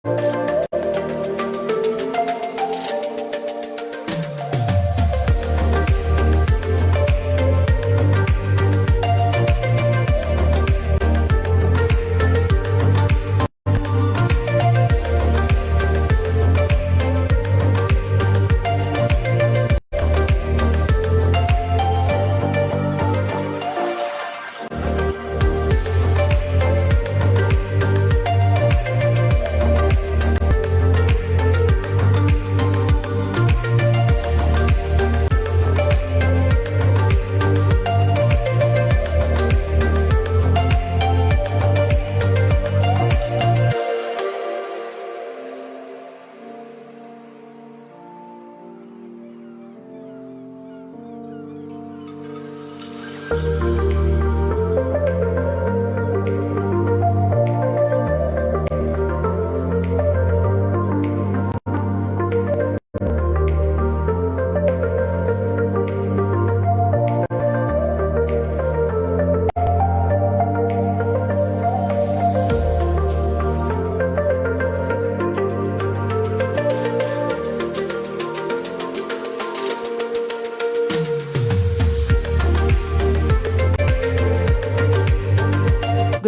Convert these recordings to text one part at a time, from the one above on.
Good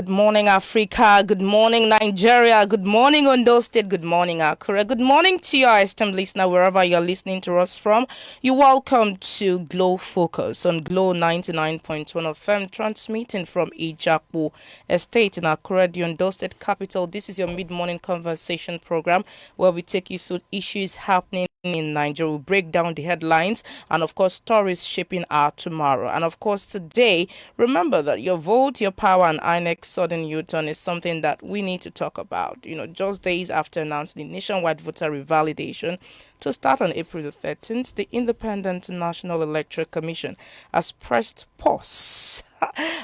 morning, Africa. Good morning, Nigeria. Good morning, Ondo State. Good morning, Akure. Good morning to your esteemed listener, wherever you're listening to us from. You're welcome to Glow Focus on Glow 99.1 FM, transmitting from Ijapu Estate in Akure, the Ondo State capital. This is your mid-morning conversation program where we take you through issues happening in Nigeria. We break down the headlines and, of course, stories shaping our tomorrow. And, of course, today, remember that your vote, your power, and INEC sudden U-turn is something that we need to talk about. Just days after announcing the nationwide voter revalidation to start on April the 13th, the Independent National Electoral Commission has pressed pause.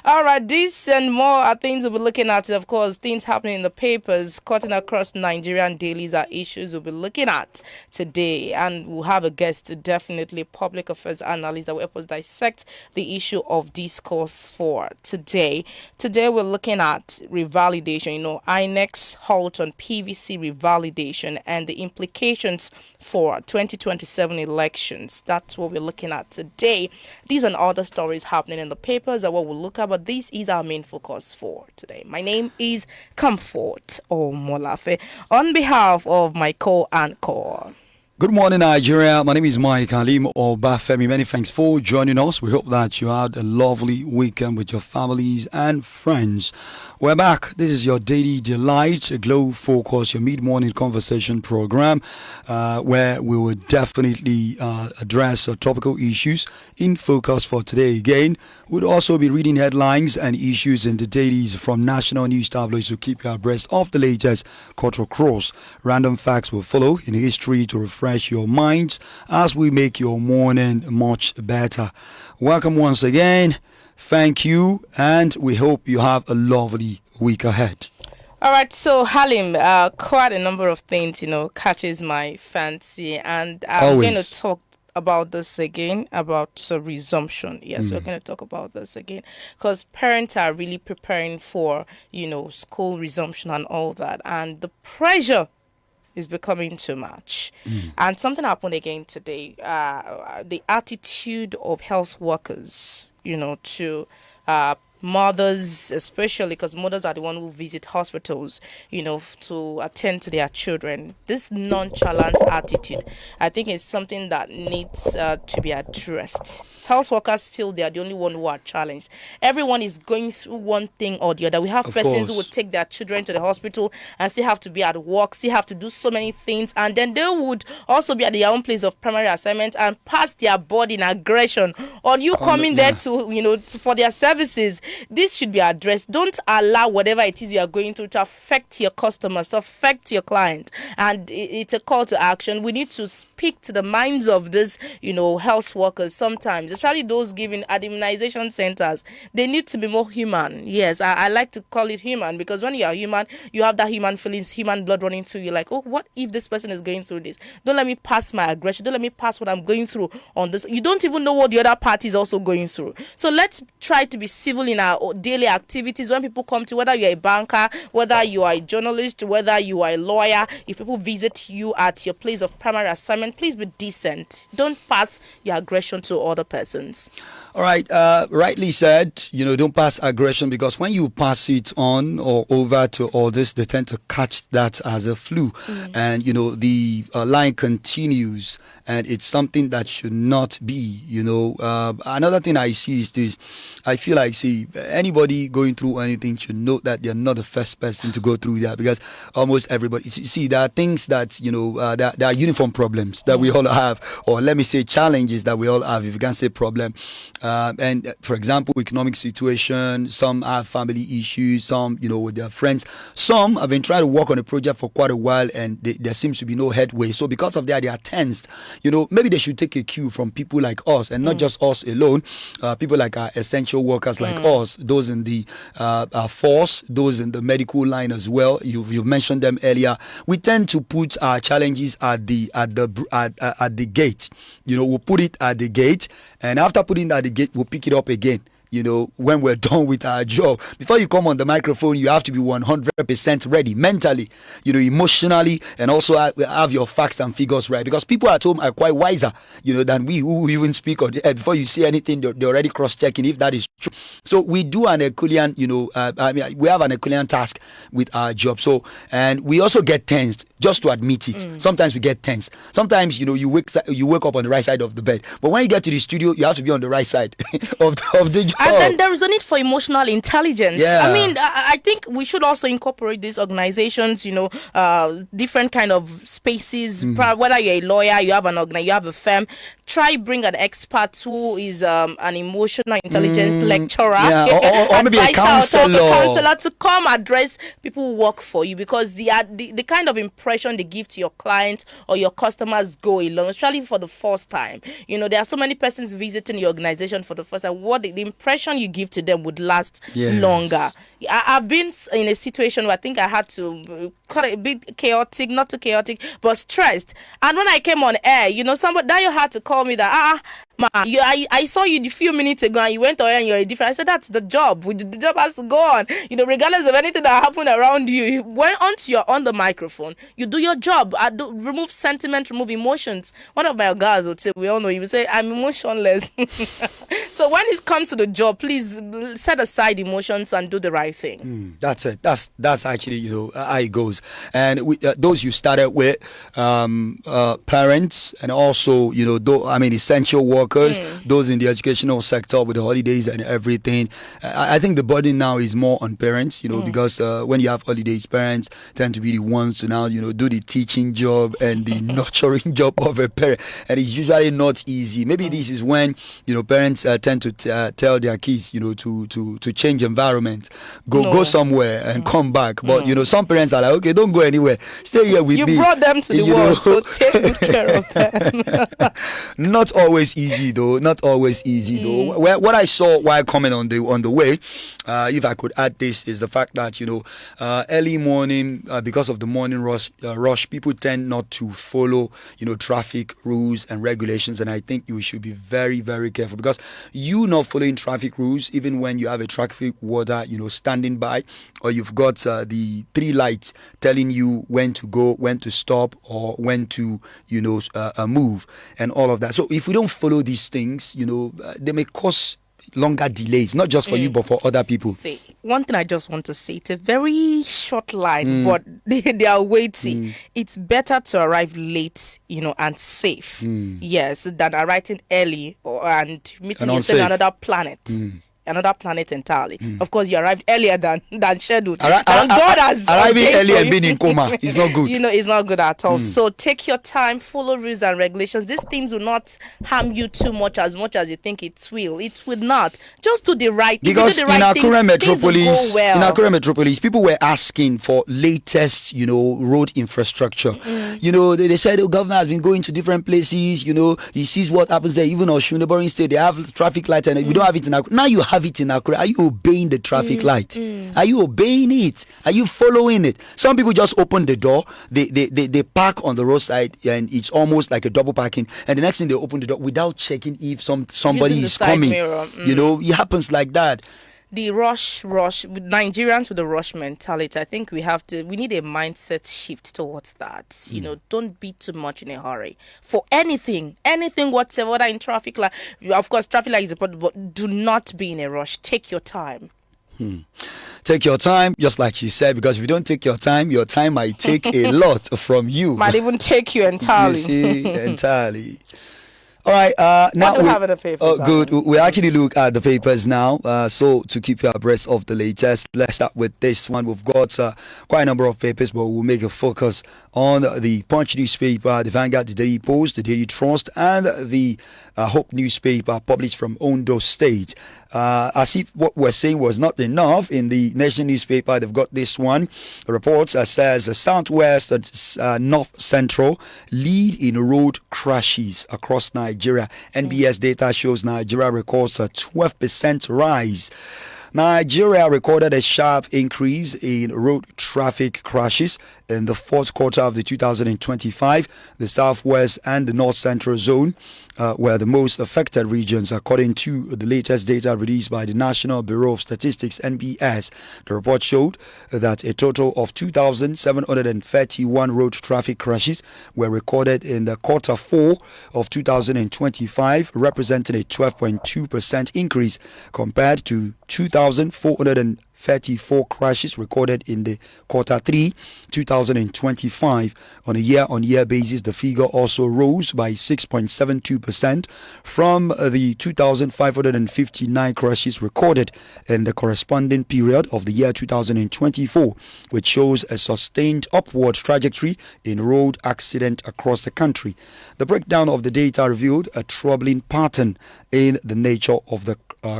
All right, this and more are things we'll be looking at. Of course, things happening in the papers, cutting across Nigerian dailies are issues we'll be looking at today. And we'll have a guest, definitely public affairs analyst, that will help us dissect the issue of discourse for today. Today, we're looking at revalidation, INEC's halt on PVC revalidation and the implications for 2027 elections. That's what we're looking at today. These and other stories happening in the papers are what we'll look at, but this is our main focus for today. My name is Comfort Omolafe on behalf of my co-anchor. Good morning, Nigeria. My name is Mike Alim Obafemi. Many thanks for joining us. We hope that you had a lovely weekend with your families and friends. We're back. This is your daily delight, a Glow Focus, your mid-morning conversation program, where we will definitely address topical issues in focus for today. Again, we'll also be reading headlines and issues in the dailies from national news tabloids to keep you abreast of the latest cut across. Random facts will follow in history to refresh your minds as we make your morning much better. Welcome once again. Thank you, and we hope you have a lovely week ahead. All right, so Halim, quite a number of things, catches my fancy, and I'm going to talk about this again, about resumption. Yes, we're going to talk about this again because parents are really preparing for, school resumption and all that, and the pressure is becoming too much. And something happened again today. The attitude of health workers, to mothers, especially because mothers are the one who visit hospitals, to attend to their children. This nonchalant attitude, I think, is something that needs to be addressed. Health workers feel they are the only one who are challenged. Everyone is going through one thing or the other. We have persons who would take their children to the hospital and still have to be at work, still have to do so many things, and then they would also be at their own place of primary assignment and pass their burden aggression on you coming there to, for their services. This should be addressed. Don't allow whatever it is you are going through to affect your customers, to affect your client. And it's a call to action. We need to speak to the minds of these, health workers sometimes, especially those given at immunization centers. They need to be more human. Yes, I like to call it human because when you are human, you have that human feelings, human blood running through you. Like, oh, what if this person is going through this? Don't let me pass my aggression. Don't let me pass what I'm going through on this. You don't even know what the other party is also going through. So let's try to be civil in in our daily activities, when people come to, whether you're a banker, whether you are a journalist, whether you are a lawyer, if people visit you at your place of primary assignment, please be decent. Don't pass your aggression to other persons. All right, rightly said, don't pass aggression, because when you pass it on or over to others, they tend to catch that as a flu. And, the line continues, and it's something that should not be, Another thing I see is this. I feel like, anybody going through anything should know that they're not the first person to go through that, because almost everybody, there are things that, there are uniform problems that we all have, or let me say challenges that we all have, if you can say problem. And for example, economic situation, some have family issues, some, with their friends. Some have been trying to work on a project for quite a while, and there seems to be no headway. So because of that, they are tensed. Maybe they should take a cue from people like us, and not just us alone. People like our essential workers like us, those in the force, those in the medical line as well. You've mentioned them earlier. We tend to put our challenges at the gate. We'll put it at the gate, and after putting it at the gate, we'll pick it up again. When we're done with our job. Before you come on the microphone, you have to be 100% ready mentally, emotionally, and also have your facts and figures right. Because people at home are quite wiser, than we who even speak on the air. Before you say anything, they're already cross-checking if that is true. So we do an Herculean, we have an Herculean task with our job. So, and we also get tensed, just to admit it. Sometimes we get tense. Sometimes, you wake up on the right side of the bed. But when you get to the studio, you have to be on the right side of the job. And then there is a need for emotional intelligence. Yeah. I mean, I think we should also incorporate these organizations, different kind of spaces. Whether you're a lawyer, you have you have a firm, try bring an expert who is an emotional intelligence lecturer, or maybe a counselor to come address people who work for you, because the kind of impression they give to your clients or your customers go along, especially for the first time. There are so many persons visiting your organization for the first time. What the impression you give to them would last longer. I've been in a situation where I think I had to cut a bit chaotic, not too chaotic, but stressed. And when I came on air, somebody that you had to call me that man, I saw you a few minutes ago and you went on air and you're a different. I said that's the job. The job has to go on. Regardless of anything that happened around you, once you're on the microphone, you do your job. Remove sentiment, remove emotions. One of my guys would say, we all know, he would say, I'm emotionless. So when it comes to the job, please set aside emotions and do the right thing. That's it. That's actually how it goes. And those you started with, parents, and also essential workers, those in the educational sector with the holidays and everything. I think the burden now is more on parents, because when you have holidays, parents tend to be the ones to now do the teaching job and the nurturing job of a parent, and it's usually not easy. Maybe this is when parents tend to tell their kids to change environment, go somewhere and come back. But some parents are like, okay, don't go anywhere, stay here with me. You brought them to the world, so take good care of them. Not always easy though. What I saw while coming on the way, if I could add this, is the fact that early morning, because of the morning rush, people tend not to follow traffic rules and regulations, and I think you should be very, very careful, because you not following traffic rules, even when you have a traffic warder standing by, or you've got the 3 lights telling you when to go, when to stop, or when to move, and all of that. So if we don't follow these things, they may cause longer delays, not just for you but for other people. See, one thing I just want to say, it's a very short line, but they are weighty. It's better to arrive late, and safe, yes, than arriving early and meeting yourself on another planet. Another planet entirely. Of course, you arrived earlier than scheduled. And God has arriving early and being in coma is not good. It's not good at all. So take your time, follow rules and regulations. These things will not harm you too much as you think it will. It will not. Just do the right thing. Because in Akure Metropolis, people were asking for latest, road infrastructure. They said the governor has been going to different places. He sees what happens there. Even Osun, neighboring state, they have traffic lights, and we don't have it in Akure. Now you have it in Akure. Are you obeying the traffic light? Are you obeying it? Are you following it? Some people just open the door, they park on the roadside, and it's almost like a double parking, and the next thing they open the door without checking if somebody is coming. Mirror. It happens like that. the rush with Nigerians with the rush mentality. I think we need a mindset shift towards that. Don't be too much in a hurry for anything whatsoever, whether in traffic light. Of course, traffic light is important, but do not be in a rush. Take your time. Take your time, just like she said, because if you don't take your time might take a lot from you. Might even take you entirely. You see, entirely. All right. Now what do we have in the papers? Good. We actually look at the papers now. So to keep you abreast of the latest, let's start with this one. We've got quite a number of papers, but we'll make a focus on the Punch newspaper, the Vanguard, the Daily Post, the Daily Trust, and the Hope newspaper, published from Ondo State. As if what we're saying was not enough, in the Nation newspaper, they've got this one. The report says Southwest and North Central lead in road crashes across Nigeria. NBS data shows Nigeria records a 12% rise. Nigeria recorded a sharp increase in road traffic crashes in the fourth quarter of the 2025. The Southwest and the North Central zone were the most affected regions, according to the latest data released by the National Bureau of Statistics (NBS). The report showed that a total of 2,731 road traffic crashes were recorded in the quarter four of 2025, representing a 12.2% increase compared to 2,434 crashes recorded in the quarter 3 2025. On a year-on-year basis, the figure also rose by 6.72% from the 2,559 crashes recorded in the corresponding period of the year 2024, which shows a sustained upward trajectory in road accident across the country. The breakdown of the data revealed a troubling pattern in the nature of the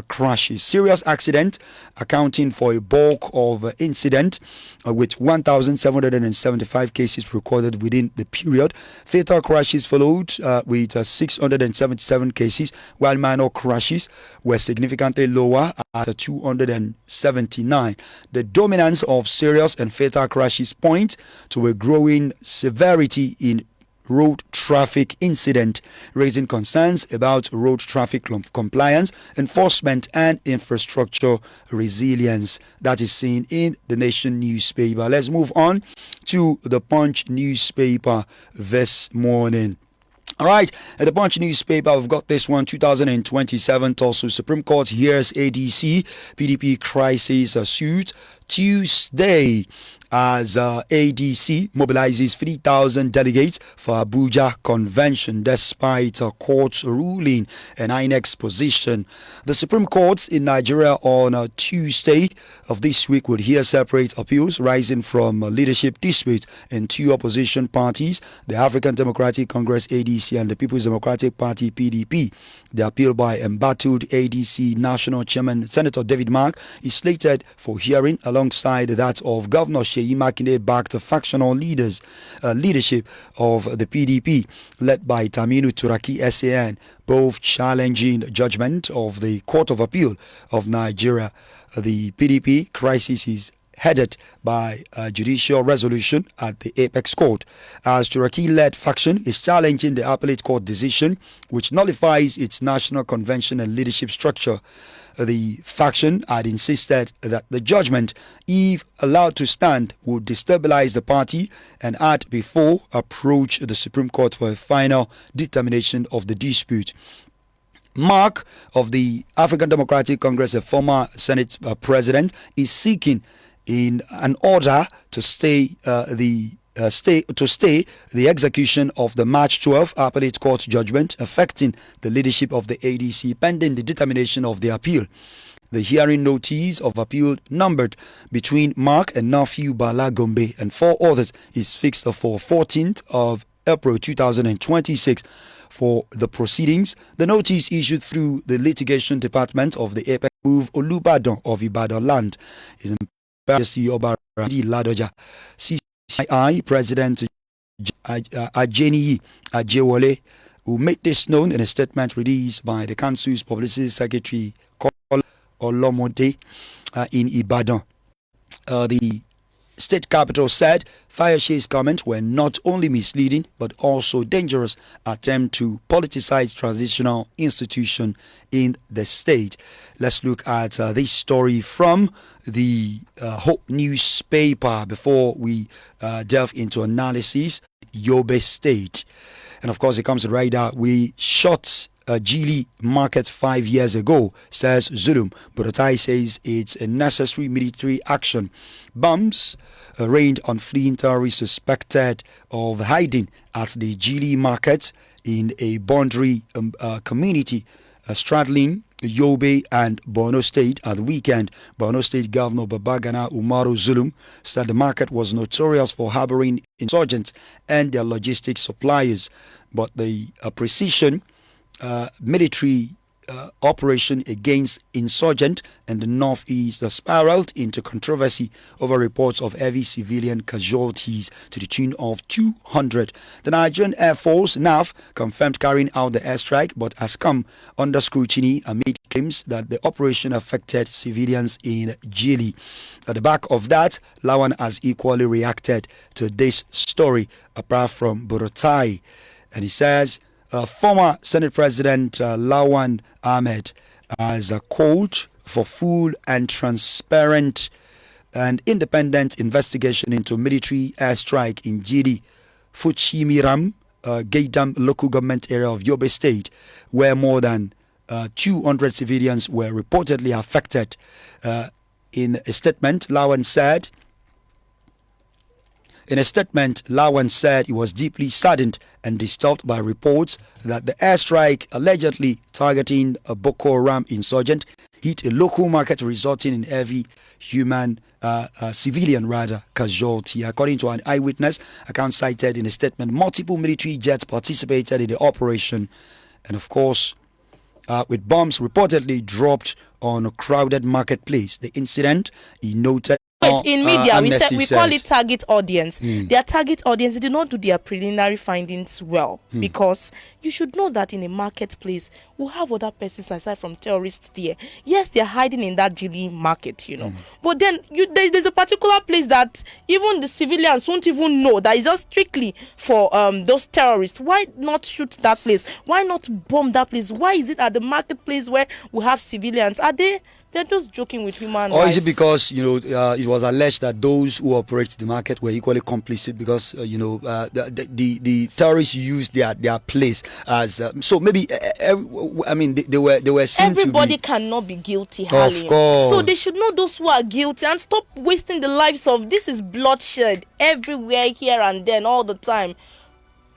crashes. Serious accident accounting for a bulk of incident, with 1,775 cases recorded within the period. Fatal crashes followed with 677 cases, while minor crashes were significantly lower at 279. The dominance of serious and fatal crashes point to a growing severity in road traffic incident, raising concerns about road traffic compliance, enforcement, and infrastructure resilience. That is seen in the Nation newspaper. Let's move on to the Punch newspaper this morning. All right, at the Punch newspaper, we've got this one, 2027 Tulsa Supreme Court hears ADC PDP crisis suit Tuesday, as ADC mobilizes 3,000 delegates for Abuja convention despite a court's ruling and INEC's position. The Supreme Court in Nigeria on Tuesday of this week will hear separate appeals rising from leadership dispute in two opposition parties, the African Democratic Congress ADC and the People's Democratic Party PDP. The appeal by embattled ADC National Chairman Senator David Mark is slated for hearing alongside that of Governor Sheyi Makinde backed factional leadership of the PDP, led by Taminu Turaki SAN, both challenging judgment of the Court of Appeal of Nigeria. The PDP crisis is headed by a judicial resolution at the Apex Court, as Turaki-led faction is challenging the appellate court decision, which nullifies its national convention and leadership structure. The faction had insisted that the judgment, if allowed to stand, would destabilize the party and had before approached the Supreme Court for a final determination of the dispute. Mark of the African Democratic Congress, a former Senate president, is seeking in an order to stay the execution of the March 12 appellate court judgment affecting the leadership of the ADC pending the determination of the appeal. The hearing notice of appeal numbered between Mark and Nafiu Bala Gombe and four others is fixed for 14th of April 2026 for the proceedings. The notice issued through the litigation department of the Apex Move Olubadan of Ibadan land is in Oba Ladoja. CCI President Ajeni Ajewole, who made this known in a statement released by the Council's Publicity Secretary Olomode in Ibadan. The state capital said Fayoshe's comments were not only misleading but also dangerous attempt to politicize transitional institution in the state. Let's look at this story from the Hope newspaper before we delve into analysis. Yobe State. And of course, it comes right out. We shot Gili market 5 years ago, says Zulum. Buratai says it's a necessary military action. Bombs rained on fleeing terrorists suspected of hiding at the Gili market in a boundary community straddling Yobe and Borno State at the weekend. Borno State Governor Babagana Umaru Zulum said the market was notorious for harboring insurgents and their logistics suppliers, but the precision military operation against insurgent in the northeast spiraled into controversy over reports of heavy civilian casualties to the tune of 200. The Nigerian Air Force NAF confirmed carrying out the airstrike, but has come under scrutiny amid claims that the operation affected civilians in Gili. At the back of that, Lawan has equally reacted to this story, apart from Buratai, and he says former Senate President Lawan Ahmed has called for full and transparent and independent investigation into military airstrike in Gili, Fuchimiram, Gaidam local government area of Yobe State, where more than 200 civilians were reportedly affected. In a statement, Lawan said he was deeply saddened and disturbed by reports that the airstrike allegedly targeting a Boko Haram insurgent hit a local market, resulting in heavy civilian casualty. According to an eyewitness account cited in a statement, multiple military jets participated in the operation, and of course, with bombs reportedly dropped on a crowded marketplace. The incident, he noted. In media, we call it target audience. Their target audience, they did not do their preliminary findings well, because you should know that in a marketplace, we'll have other persons aside from terrorists there. Yes, they're hiding in that Gili market, but then there's a particular place that even the civilians won't even know that is just strictly for those terrorists. Why not shoot that place? Why not bomb that place? Why is it at the marketplace where we have civilians? They're just joking with human lives. Or is it because, it was alleged that those who operate the market were equally complicit because, the terrorists used their place as... so maybe, they were seen everybody to be... cannot be guilty, Halim. Of course. So they should know those who are guilty and stop wasting the lives of... This is bloodshed everywhere, here and then, all the time.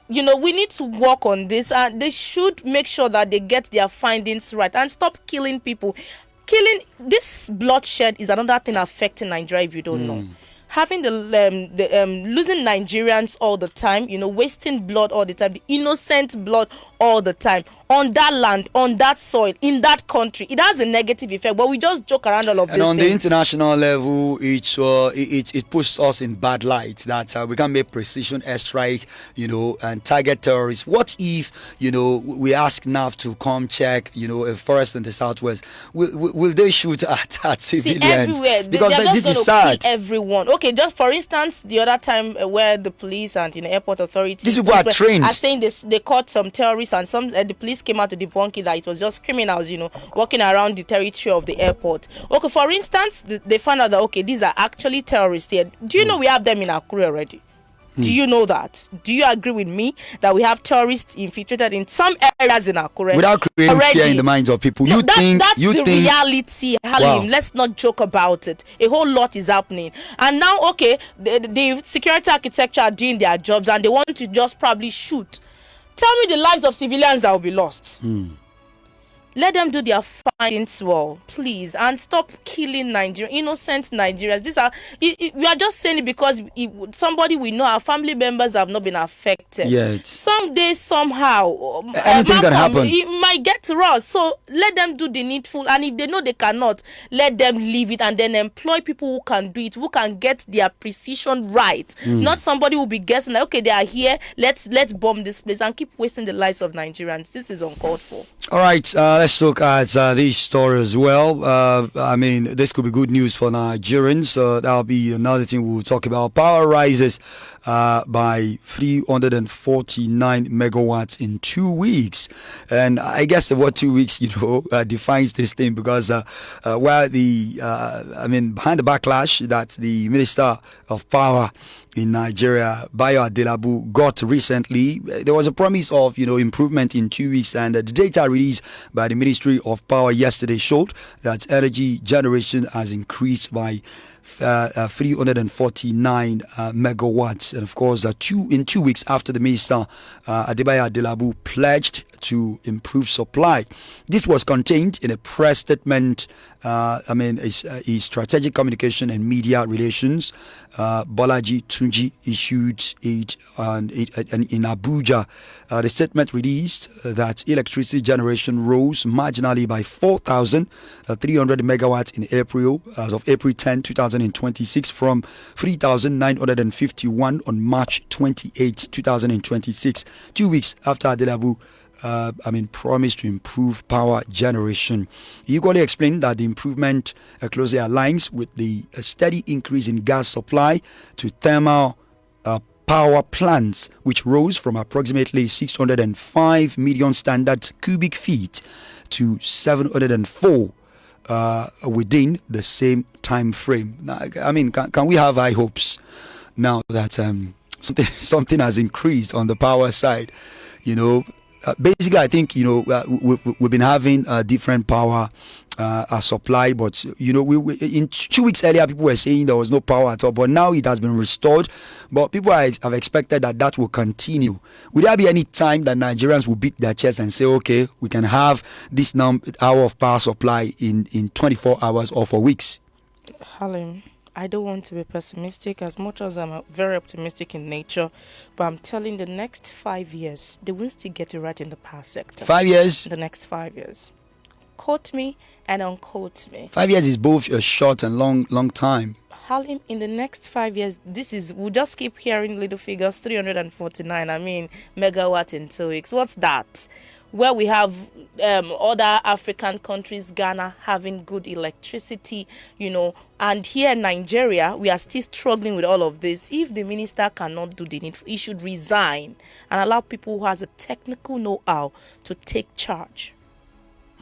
We need to work on this, and they should make sure that they get their findings right and stop killing people. This bloodshed is another thing affecting Nigeria, if you don't know. Having losing Nigerians all the time, wasting blood all the time, the innocent blood all the time on that land, on that soil, in that country. It has a negative effect, but we just joke around all of this. And on the international level, it puts us in bad light that we can make precision airstrike, and target terrorists. What if, we ask NAV to come check, a forest in the southwest? Will they shoot at civilians? See, everywhere. Because they're this just is gonna sad. kill everyone. Okay, just for instance, the other time where the police and airport authorities, these people are trained, are saying they caught some terrorists, and some the police came out to debunk it, that it was just criminals, walking around the territory of the airport. Okay, for instance, they found out that these are actually terrorists here. Do you know we have them in Akure already? Do you know that? Do you agree with me that we have terrorists infiltrated in some areas in Akure? Without creating fear in the minds of people. That's the reality, Halim. Wow. Let's not joke about it. A whole lot is happening. And now, the security architecture are doing their jobs and they want to just probably shoot. Tell me the lives of civilians that will be lost. Let them do their findings well, please, and stop killing innocent Nigerians. We are just saying it because somebody we know, our family members have not been affected. Yet. Someday, somehow, anything can happen. It might get to us. So let them do the needful, and if they know they cannot, let them leave it and then employ people who can do it, who can get their precision right. Not somebody who will be guessing like, they are here, let's bomb this place and keep wasting the lives of Nigerians. This is uncalled for. All right. Let's look at this story as well. I mean, this could be good news for Nigerians. That'll be another thing we'll talk about. Power rises by 349 megawatts in 2 weeks. And I guess the word 2 weeks, defines this thing because while behind the backlash that the Minister of Power in Nigeria, Bayo Adelabu, got recently, there was a promise of improvement in 2 weeks, and the data released by the Ministry of Power yesterday showed that energy generation has increased by 349 megawatts, and of course, in 2 weeks after the Minister Adebayo Adelabu pledged to improve supply. This was contained in a press statement. His strategic communication and media relations, Bolaji Tunji, issued it in Abuja. The statement released that electricity generation rose marginally by 4,300 megawatts in April, as of April 10, 2026, from 3,951 on March 28, 2026, 2 weeks after Adelabu promised to improve power generation. He equally explained that the improvement closely aligns with the steady increase in gas supply to thermal power plants, which rose from approximately 605 million standard cubic feet to 704 within the same time frame. Now, can we have high hopes now that something has increased on the power side? Basically, I think we've been having different power supply, but we in 2 weeks earlier people were saying there was no power at all, but now it has been restored. But people have expected that will continue. Will there be any time that Nigerians will beat their chest and say, okay, we can have this hour of power supply in 24 hours or for weeks? Halim, I don't want to be pessimistic as much as I'm very optimistic in nature, but I'm telling the next 5 years, they will still get it right in the power sector. 5 years? The next 5 years. Quote me and unquote me. 5 years is both a short and long time. Halim, in the next 5 years, we'll just keep hearing little figures, 349, megawatt in 2 weeks. What's that? Where we have other African countries, Ghana, having good electricity, and here in Nigeria, we are still struggling with all of this. If the minister cannot do the needful, he should resign and allow people who has a technical know-how to take charge.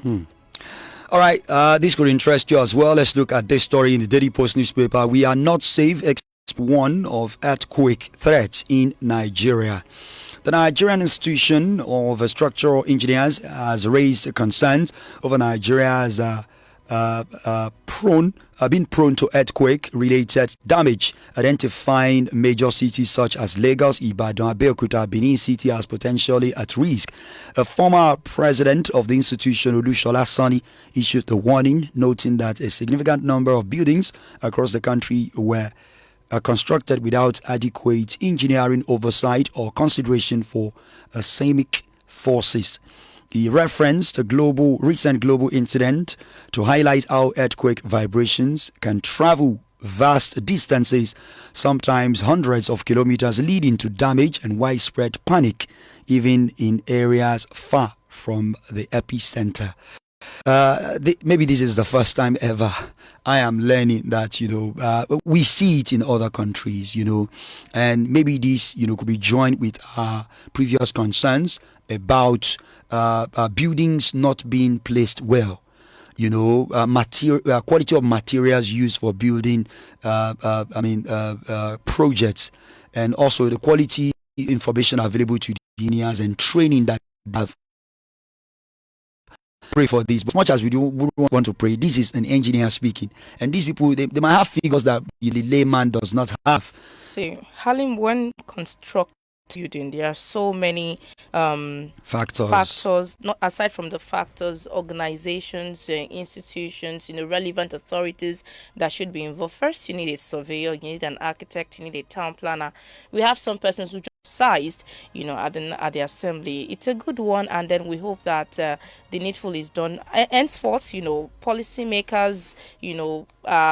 All right, this could interest you as well. Let's look at this story in the Daily Post newspaper. We are not safe except one of earthquake threats in Nigeria. The Nigerian Institution of Structural Engineers has raised concerns over Nigeria's been prone to earthquake-related damage, identifying major cities such as Lagos, Ibadan, Abeokuta, Benin City as potentially at risk. A former president of the institution, Olushola Sani, issued the warning, noting that a significant number of buildings across the country were constructed without adequate engineering oversight or consideration for seismic forces. He referenced a recent global incident to highlight how earthquake vibrations can travel vast distances, sometimes hundreds of kilometers, leading to damage and widespread panic, even in areas far from the epicenter. Maybe this is the first time ever I am learning that we see it in other countries, and maybe this could be joined with our previous concerns about buildings not being placed well. Quality of materials used for building projects, and also the quality information available to the engineers and training that have. Pray for this, but as much as we don't want to pray, this is an engineer speaking, and these people they might have figures that the layman does not have. See, Halim, when construct building, there are so many factors. Not aside from the factors, organizations, institutions, relevant authorities that should be involved. First, you need a surveyor, you need an architect, you need a town planner. We have some persons who just sized, at the assembly. It's a good one, and then we hope that the needful is done. Henceforth, policymakers,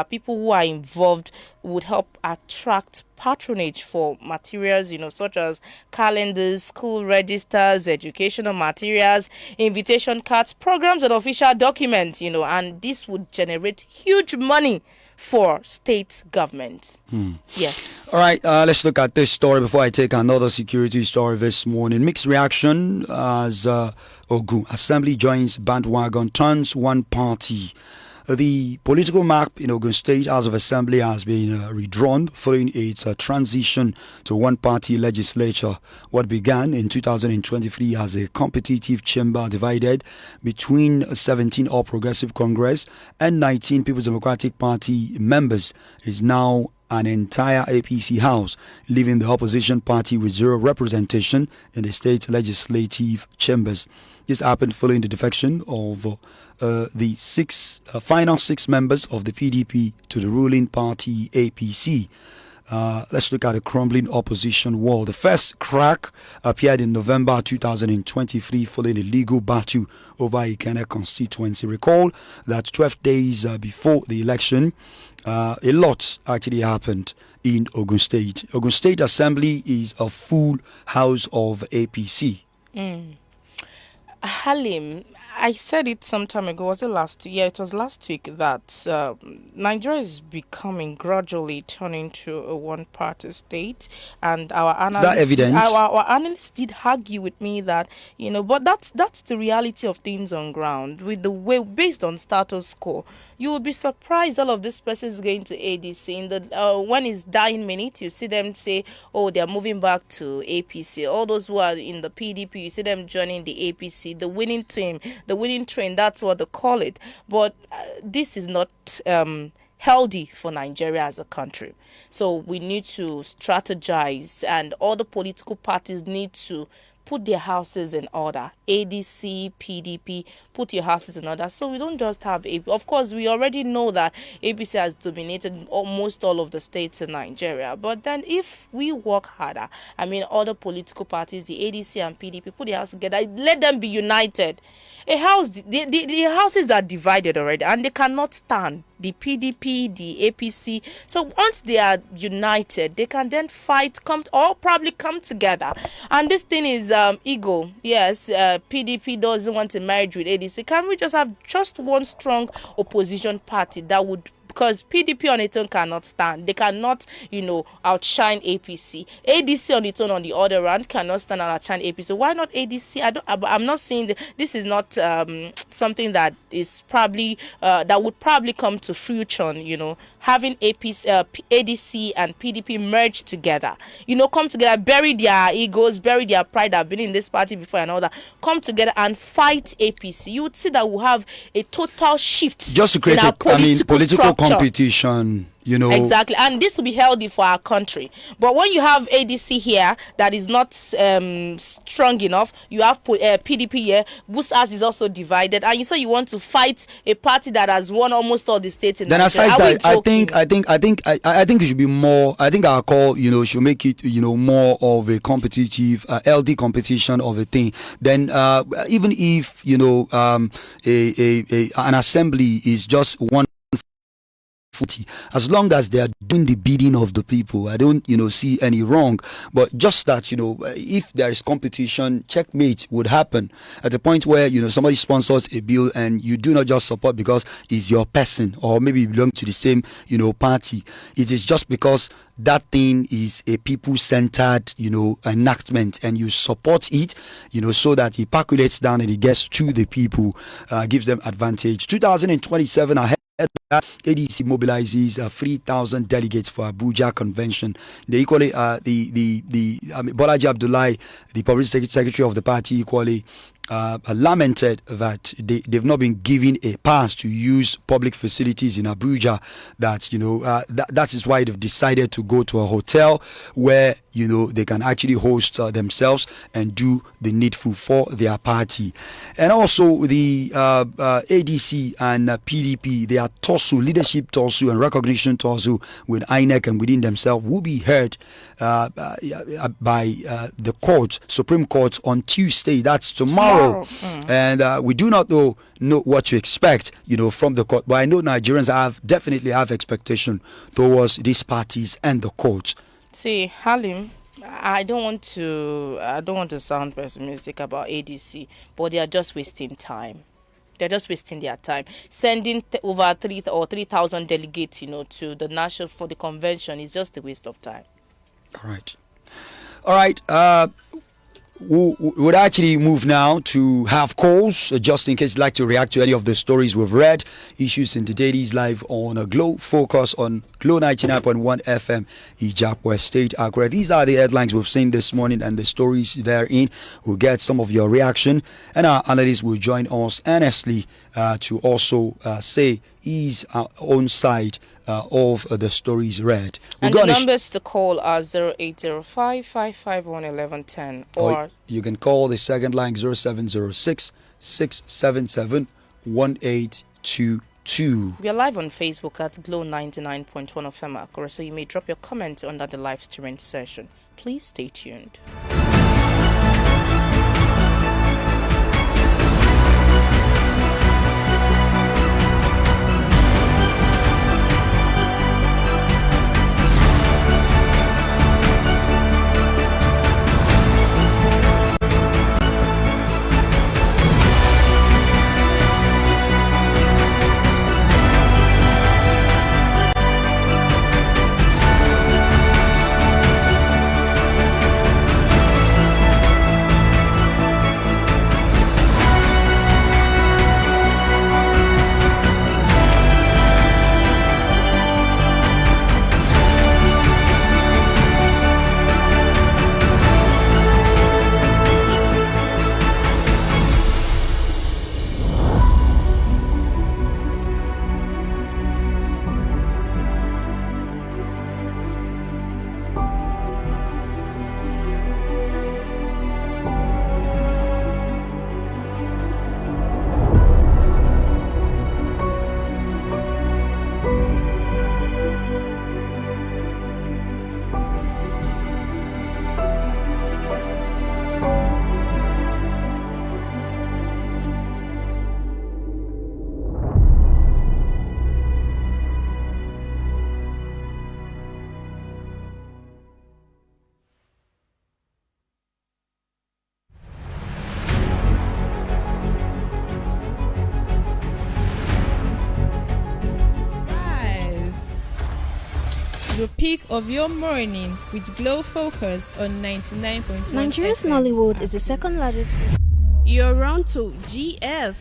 people who are involved would help attract patronage for materials, such as calendars, school registers, educational materials, invitation cards, programs, and official documents, and this would generate huge money for state government. Yes. All right, let's look at this story before I take another security story this morning. Mixed reaction as Ogun Assembly joins bandwagon, turns one party. The political map in Ogun State House of Assembly has been redrawn following its transition to one-party legislature. What began in 2023 as a competitive chamber divided between 17 All Progressive Congress and 19 People's Democratic Party members is now an entire APC house, leaving the opposition party with zero representation in the state legislative chambers. This happened following the defection of the final six members of the PDP to the ruling party APC. Let's look at the crumbling opposition wall. The first crack appeared in November 2023 following a legal battle over INEC constituency. Recall that 12 days before the election, a lot actually happened in Ogun State. Ogun State Assembly is a full house of APC. Halim, I said it some time ago. Was it last year? It was last week that Nigeria is becoming gradually turning to a one-party state, and our analysts, that evident? Our analysts did argue with me that but that's the reality of things on ground. With the way based on status quo, you will be surprised. All of these persons going to ADC in the when it's dying minute, you see them say, "Oh, they're moving back to APC." All those who are in the PDP, you see them joining the APC, the winning team. The winning train, that's what they call it. But this is not healthy for Nigeria as a country. So we need to strategize, and all the political parties need to put their houses in order. ADC, PDP, put your houses in order. So we don't just have AP. Of course, we already know that APC has dominated almost all of the states in Nigeria. But then if we work harder, other political parties, the ADC and PDP, put their houses together, let them be united. A house, the houses are divided already, and they cannot stand. The PDP, the APC. So once they are united, they can then fight, probably come together. And this thing is ego. Yes, PDP doesn't want to merge with ADC. Can we just have just one strong opposition party that would? Because PDP on its own cannot stand. They cannot, outshine APC. ADC on its own, on the other hand, cannot stand and outshine APC. Why not ADC? I'm not saying this is not something that is probably that would probably come to fruition. Having ADC and PDP merge together. Come together, bury their egos, bury their pride. I've been in this party before and all that. Come together and fight APC. You would see that we'll have a total shift. Just to create political competition, Exactly, and this will be healthy for our country. But when you have ADC here that is not strong enough, you have PDP here, whose ass is also divided, and you say you want to fight a party that has won almost all the states in Nigeria. Then aside that, I think it should be more. I think our call, should make it, more of a competitive, healthy competition of a thing. Then even if an assembly is just one. As long as they are doing the bidding of the people, I don't see any wrong. But just that if there is competition, checkmate would happen at the point where somebody sponsors a bill and you do not just support because it's your person, or maybe you belong to the same party. It is just because that thing is a people-centered enactment, and you support it so that it percolates down and it gets to the people, gives them advantage. 2027 ahead. ADC mobilizes 3,000 delegates for Abuja convention. They equally, Bolaji Abdullahi, the public secretary of the party, equally lamented that they've not been given a pass to use public facilities in Abuja. That is why they've decided to go to a hotel where they can actually host themselves and do the needful for their party. And also the ADC and PDP, their leadership tussle and recognition tussle with INEC and within themselves will be heard by the Supreme Court on Tuesday. That's tomorrow. tomorrow. And we do not know what to expect, from the court. But I know Nigerians definitely have expectation towards these parties and the courts. See, Halim, I don't want to sound pessimistic about ADC, but they are just wasting time. They're just wasting their time. Sending over 3,000 delegates, to the national for the convention is just a waste of time. All right. We would actually move now to have calls, just in case you'd like to react to any of the stories we've read, issues in the dailies live on a Glow Focus on Glow 99.1 FM, Ijapwe State, Akure. These are the headlines we've seen this morning and the stories therein. We'll get some of your reaction, and our analysts will join us earnestly to also say his own side of the stories read. And the numbers to call are 0805 551 1110, or you can call the second line 0706 677 1822. We are live on Facebook at Glow 99.1 FM Akure, so you may drop your comment under the live streaming session. Please stay tuned. The peak of your morning with Glow Focus on 99.1 Nigeria's FM. Nollywood is the second largest. You're on to GF.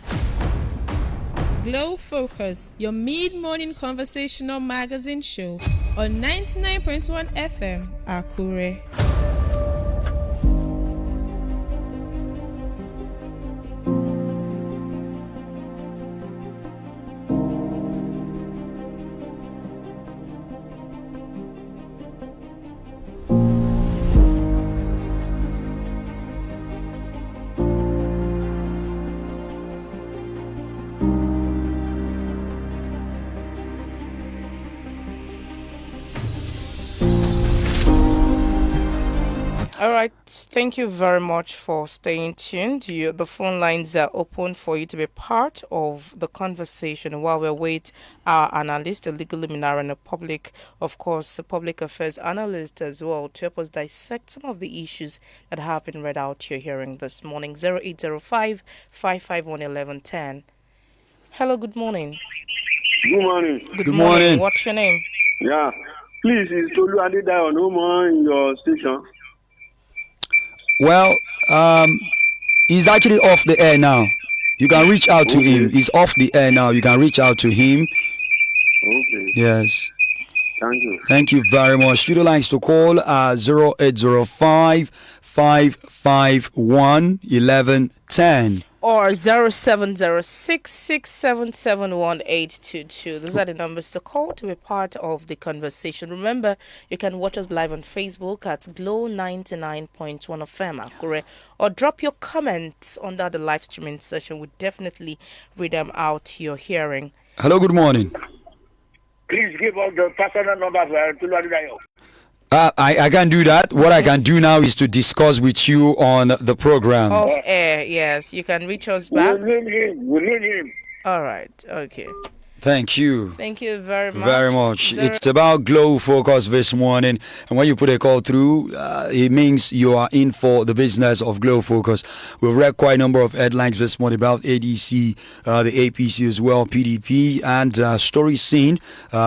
Glow Focus, your mid-morning conversational magazine show on 99.1 FM, Akure. All right, thank you very much for staying tuned. The phone lines are open for you to be part of the conversation while we wait our analyst, a legal luminary and a public affairs analyst as well, to help us dissect some of the issues that have been read out your hearing this morning. 0805 551 1110. Hello, good morning. Good morning. Good morning. What's your name? Yeah. Please, is Tolu Adedayo no more in your station? Well, he's actually off the air now. You can reach out to him. He's off the air now. You can reach out to him. Okay. Yes. Thank you. Thank you very much. Studio lines to call 0805 551 1110. Or 0706677182. Those are the numbers to call to be part of the conversation. Remember, you can watch us live on Facebook at Glow 99.1 FM Akure, or drop your comments under the live streaming session. We'll definitely read them out your hearing. Hello, good morning. Please give us the personal number for Tolu Adedayo. I can't do that. What I can do now is to discuss with you on the program. Off air, yes. You can reach us back. We need him. We need him. All right. Okay. Thank you. Thank you very much. Very much. Zero- It's about Glow Focus this morning. And when you put a call through, it means you are in for the business of Glow Focus. We've read quite a number of headlines this morning about ADC, the APC as well, PDP, and stories seen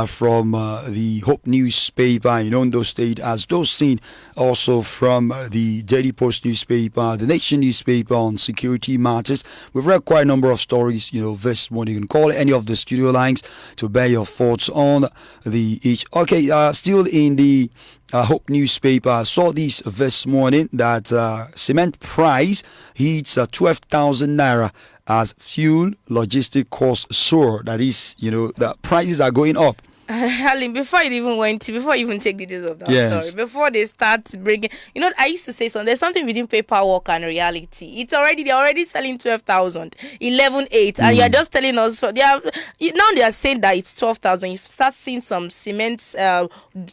from the Hope newspaper in Ondo State, as those seen also from the Daily Post newspaper, the Nation newspaper on security matters. We've read quite a number of stories, this morning. You can call any of the studio lines to bear your thoughts on the each. Okay, still in the Hope newspaper, I saw this morning that cement price hits 12,000 naira as fuel logistic costs soar. That is, the prices are going up. Halim, before you even take details of that Yes. story, before they start bringing, I used to say something. There's something between paperwork and reality. They're already selling 12,000, 11,800, and you're just telling us now they are saying that it's 12,000. You start seeing some cement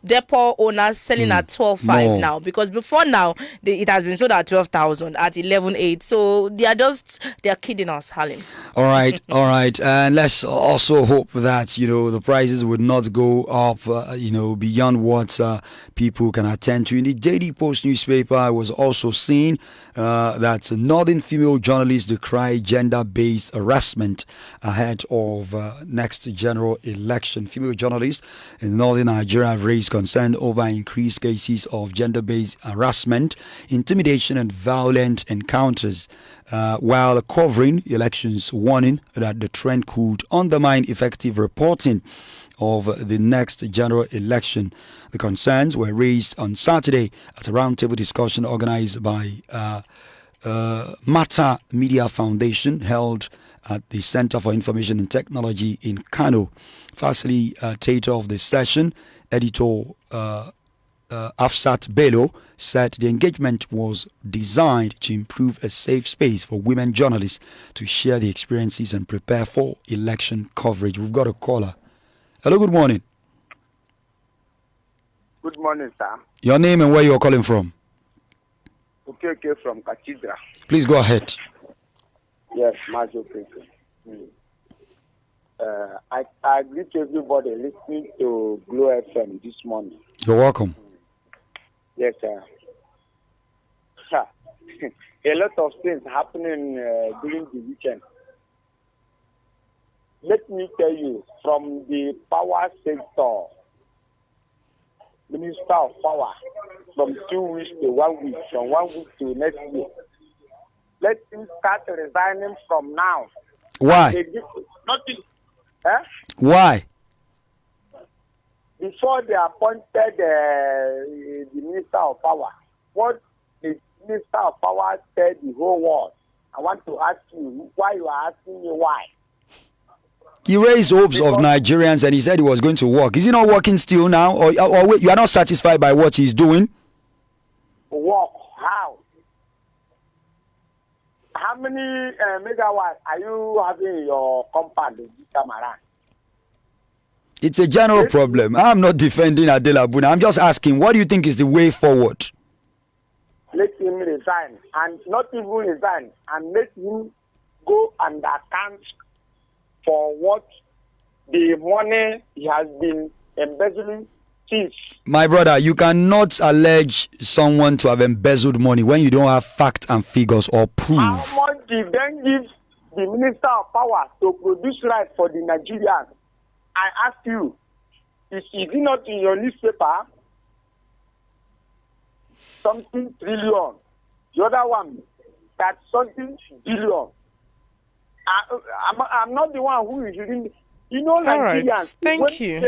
depot owners selling at 12,500 More. now, because before now it has been sold at 12,000 at 11,800. So they're kidding us, Halim. All right, and let's also hope that the prices would not go up, beyond what people can attend to. In the Daily Post newspaper, I was also seeing that northern female journalists decry gender-based harassment ahead of next general election. Female journalists in northern Nigeria have raised concern over increased cases of gender-based harassment, intimidation, and violent encounters, while covering elections, warning that the trend could undermine effective reporting of the next general election. The concerns were raised on Saturday at a roundtable discussion organized by Mata Media Foundation, held at the Center for Information and Technology in Kano. Facilitator of the session, editor Afsat Bello, said the engagement was designed to improve a safe space for women journalists to share their experiences and prepare for election coverage. We've got a caller. Hello, good morning. Good morning, sir. Your name and where you're calling from? Okay, from Cathedral. Please go ahead. Yes, Majo I greet everybody listening to Glow FM this morning. You're welcome. Yes, sir. A lot of things happening during the weekend. Let me tell you, from the power sector, Minister of Power, from 2 weeks to 1 week, from 1 week to next week, let him start resigning from now. Why? Nothing. Why? Before they appointed the Minister of Power, what the Minister of Power said the whole world. I want to ask you why you are asking me why. He raised hopes of Nigerians and he said he was going to work. Is he not working still now? Or wait, you are not satisfied by what he's doing? Work? How? How many megawatts are you having in your compound this time around? It's a general problem. I'm not defending Adela Buna. I'm just asking, what do you think is the way forward? Let him resign, and not even resign, and let him go and account for what the money he has been embezzling is. My brother, you cannot allege someone to have embezzled money when you don't have facts and figures or proof. How much did then give the Minister of Power to produce right for the Nigerians? I ask you, is it not in your newspaper? Something trillion. The other one, that's something billion. I'm not the one who is reading. Nigerians. All right. Thank you.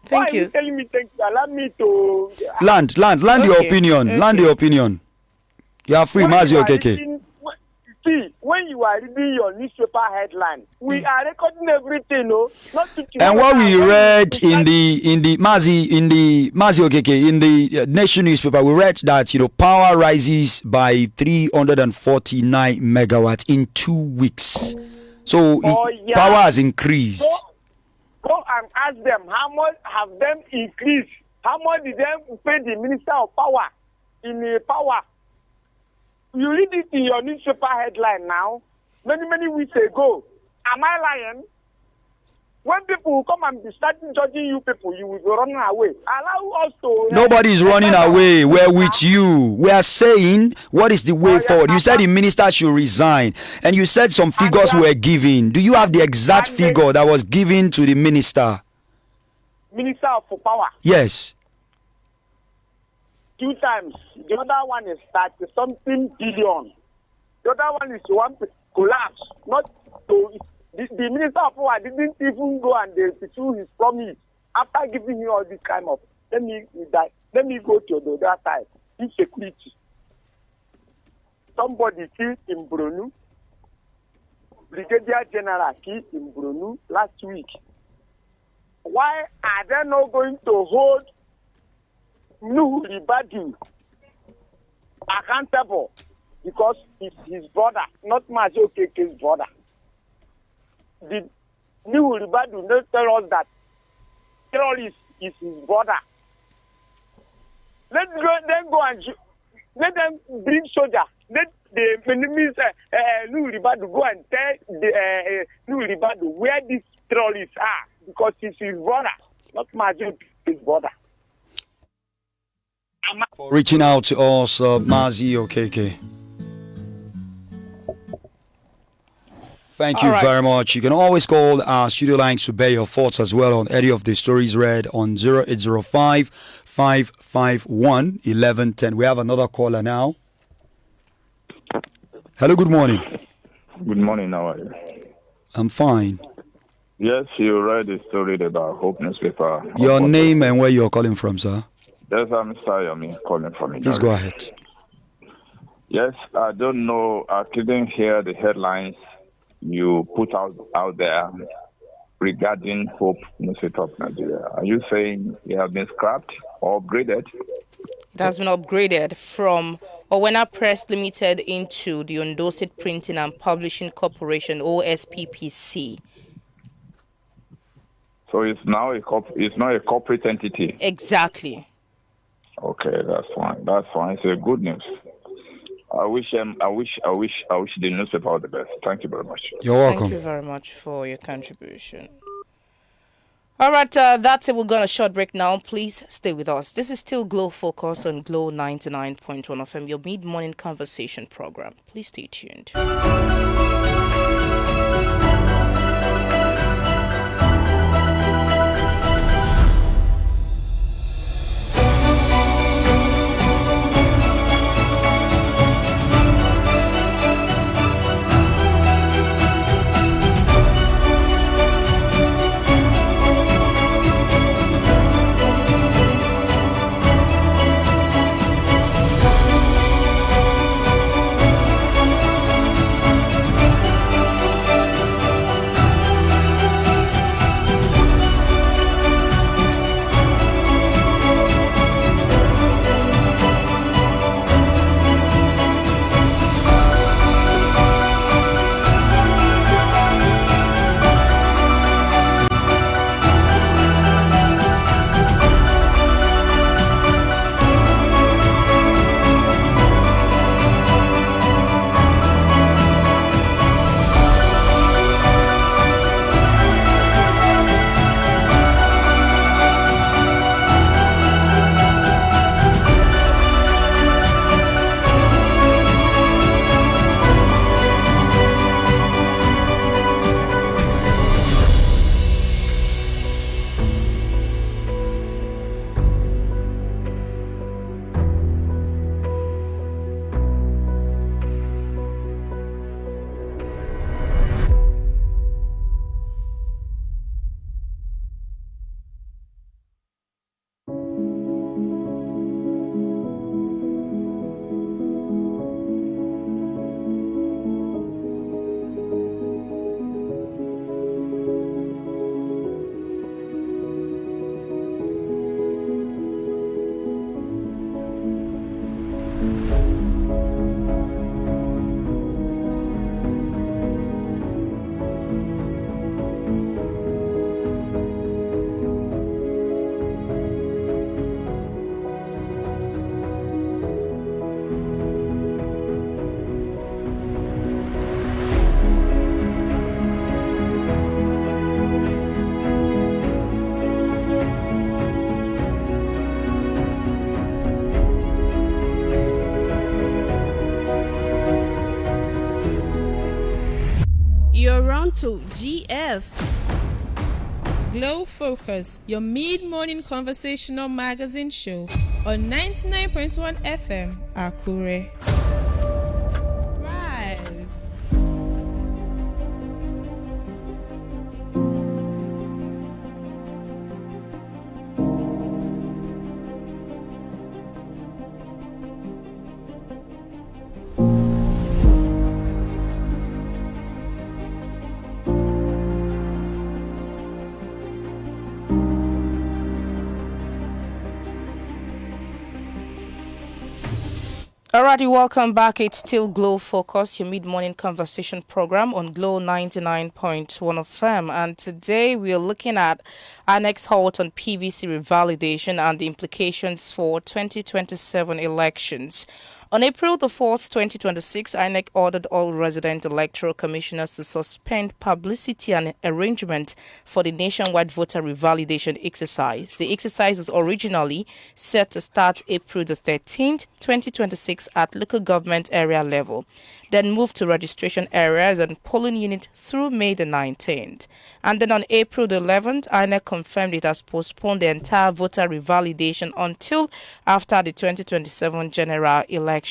Thank you. Telling me thank you. Allow me to land Okay. your opinion. Okay. Land your opinion. You are free, Mazio Keke. See, when you are reading your newspaper headline, we are recording everything, no? And what we read in the Mazio Keke, in the Nation newspaper, we read that power rises by 349 megawatts in 2 weeks. So power has increased. Go and ask them how much have them increased How much did they pay the Minister of Power in power? You read it in your newspaper headline now, many weeks ago. Am I lying? When people will come and be starting judging you people, you will be running away. Allow us to... Nobody is running away. We're with you. We are saying, what is the way forward? You said the minister should resign. And you said some figures were given. Do you have the exact figure that was given to the minister? Minister of Power? Yes. 2 times. The other one is 30-something billion. The other one is one collapse. Not to... The Minister of Power didn't even go and pursue his promise after giving him all this kind of, let me go to the other side, insecurity. Somebody killed in Brunu, Brigadier General killed in Brunu last week. Why are they not going to hold Nuhu Ribadu accountable? Because it's his brother, not Majo Keke's brother. The Nuhu Ribadu not tell us that terrorist is his brother. Let them bring soldier. Let the enemies Nuhu Ribadu go and tell the Nuhu Ribadu where these terrorists are, because it's his brother, not Majo his brother. For reaching out to us, Mazi Okeke. Thank you very much. You can always call our studio lines to bear your thoughts as well on any of the stories read on 0805 551 1110. We have another caller now. Hello, good morning. Good morning, how are you? I'm fine. Yes, you read the story about Hope newspaper. Your name and where you're calling from, sir? Yes, I'm Sayomi calling from Please go ahead. Yes, I don't know. I couldn't hear the headlines you put out there regarding Hope newspaper of Nigeria. Are you saying it has been scrapped or upgraded? It has been upgraded from Owena Press Limited into the Ondo State Printing and Publishing Corporation, OSPPC. So it's now it's not a corporate entity. Exactly. Okay, that's fine. That's fine. It's a good news. I wish the newspaper all the best. Thank you very much. You're welcome. Thank you very much for your contribution. All right, that's it. We're going to short break now. Please stay with us. This is still Glow Focus on Glow 99.1 FM, your mid-morning conversation program. Please stay tuned. round to GF. Glow Focus, your mid-morning conversational magazine show on 99.1 FM, Akure. Rise. Alrighty, welcome back. It's still Glow Focus, your mid-morning conversation program on Glow 99.1 FM. And today we are looking at our next halt on PVC revalidation and the implications for 2027 elections. On April the 4th, 2026, INEC ordered all resident electoral commissioners to suspend publicity and arrangement for the nationwide voter revalidation exercise. The exercise was originally set to start April the 13th, 2026 at local government area level, then moved to registration areas and polling units through May the 19th. And then on April the 11th, INEC confirmed it has postponed the entire voter revalidation until after the 2027 general elections.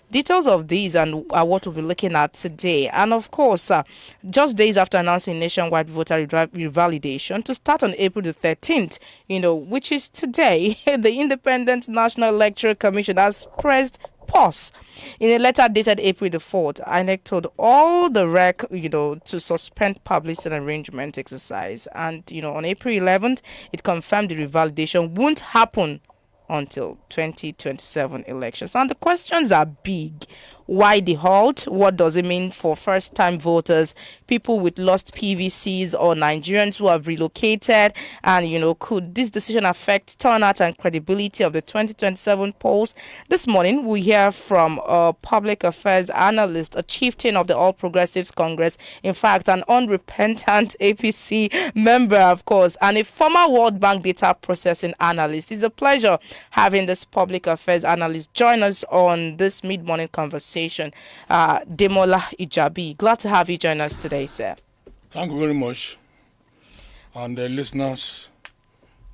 Details of these and are what we'll be looking at today. And of course, just days after announcing nationwide voter revalidation to start on April the 13th, which is today, the Independent National Electoral Commission has pressed pause. In a letter dated April the 4th, INEC told all the REC, to suspend publicity and arrangement exercise. And, on April 11th, it confirmed the revalidation won't happen until 2027 elections. And the questions are big. Why the halt? What does it mean for first-time voters, people with lost PVCs or Nigerians who have relocated? And, could this decision affect turnout and credibility of the 2027 polls? This morning, we hear from a public affairs analyst, a chieftain of the All Progressives Congress, in fact, an unrepentant APC member, of course, and a former World Bank data processing analyst. It's a pleasure having this public affairs analyst join us on this mid-morning conversation. Demola Ijabi, glad to have you join us today, sir. Thank you very much. And the listeners,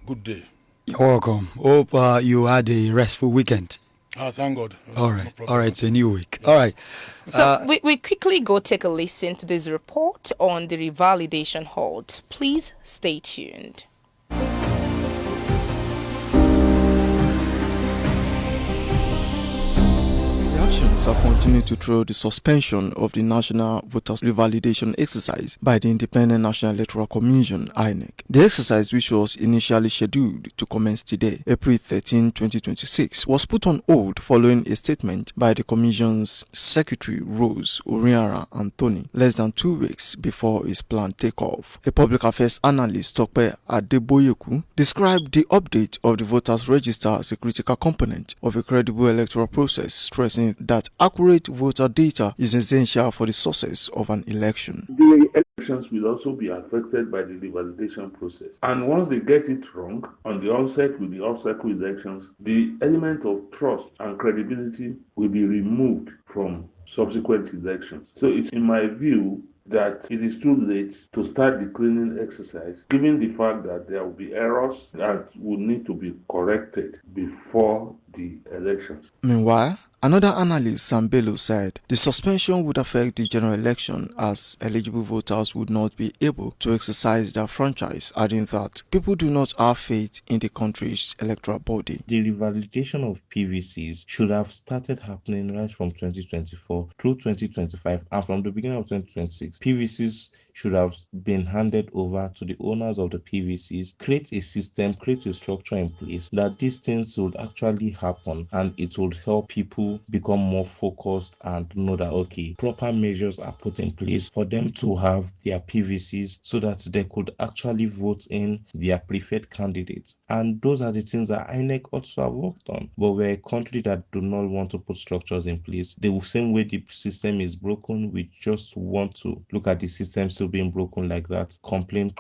good day. You're welcome. Hope you had a restful weekend. Thank God. All right. All right. It's a new week. All right. So we quickly go take a listen to this report on the revalidation halt. Please stay tuned. Reactions have continued to throw the suspension of the National Voters Revalidation exercise by the Independent National Electoral Commission, INEC. The exercise, which was initially scheduled to commence today, April 13, 2026, was put on hold following a statement by the Commission's Secretary Rose Oriara Anthony less than 2 weeks before its planned takeoff. A public affairs analyst, Tope Adeboyeku, described the update of the voters register as a critical component of a credible electoral process, stressing that accurate voter data is essential for the success of an election. The elections will also be affected by the revalidation process. And once they get it wrong on the onset with the off-cycle elections, the element of trust and credibility will be removed from subsequent elections. So it's in my view that it is too late to start the cleaning exercise, given the fact that there will be errors that will need to be corrected before the elections. Meanwhile, another analyst, Sambelo, said the suspension would affect the general election as eligible voters would not be able to exercise their franchise, adding that people do not have faith in the country's electoral body. The revalidation of PVCs should have started happening right from 2024 through 2025, and from the beginning of 2026, PVCs should have been handed over to the owners of the PVCs, create a system, create a structure in place that these things would actually happen, and it would help people become more focused and know that, okay, proper measures are put in place for them to have their PVCs so that they could actually vote in their preferred candidates. And those are the things that INEC ought to have worked on. But we're a country that do not want to put structures in place. The same way the system is broken, we just want to look at the system still being broken like that, complain,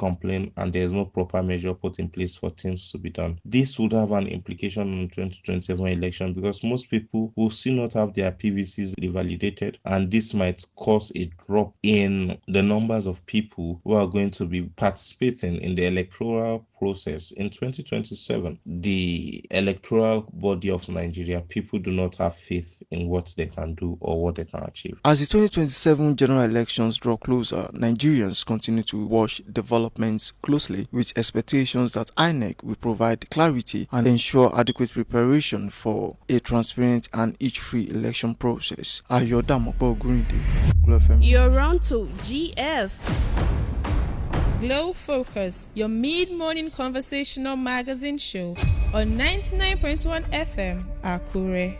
and there's no proper measure put in place for things to be done. This would have an implication on the 2027 election because most people will still not have their PVCs revalidated, and this might cause a drop in the numbers of people who are going to be participating in the electoral process in 2027. The electoral body of Nigeria, people do not have faith in what they can do or what they can achieve. As the 2027 general elections draw closer, Nigerians continue to watch developments closely with expectations that INEC will provide clarity and ensure adequate preparation for a transparent and itch-free election process. Ayodamopo Ogurinde, Glo FM. You're on to GF. Glow Focus, your mid-morning conversational magazine show on 99.1 FM, Akure.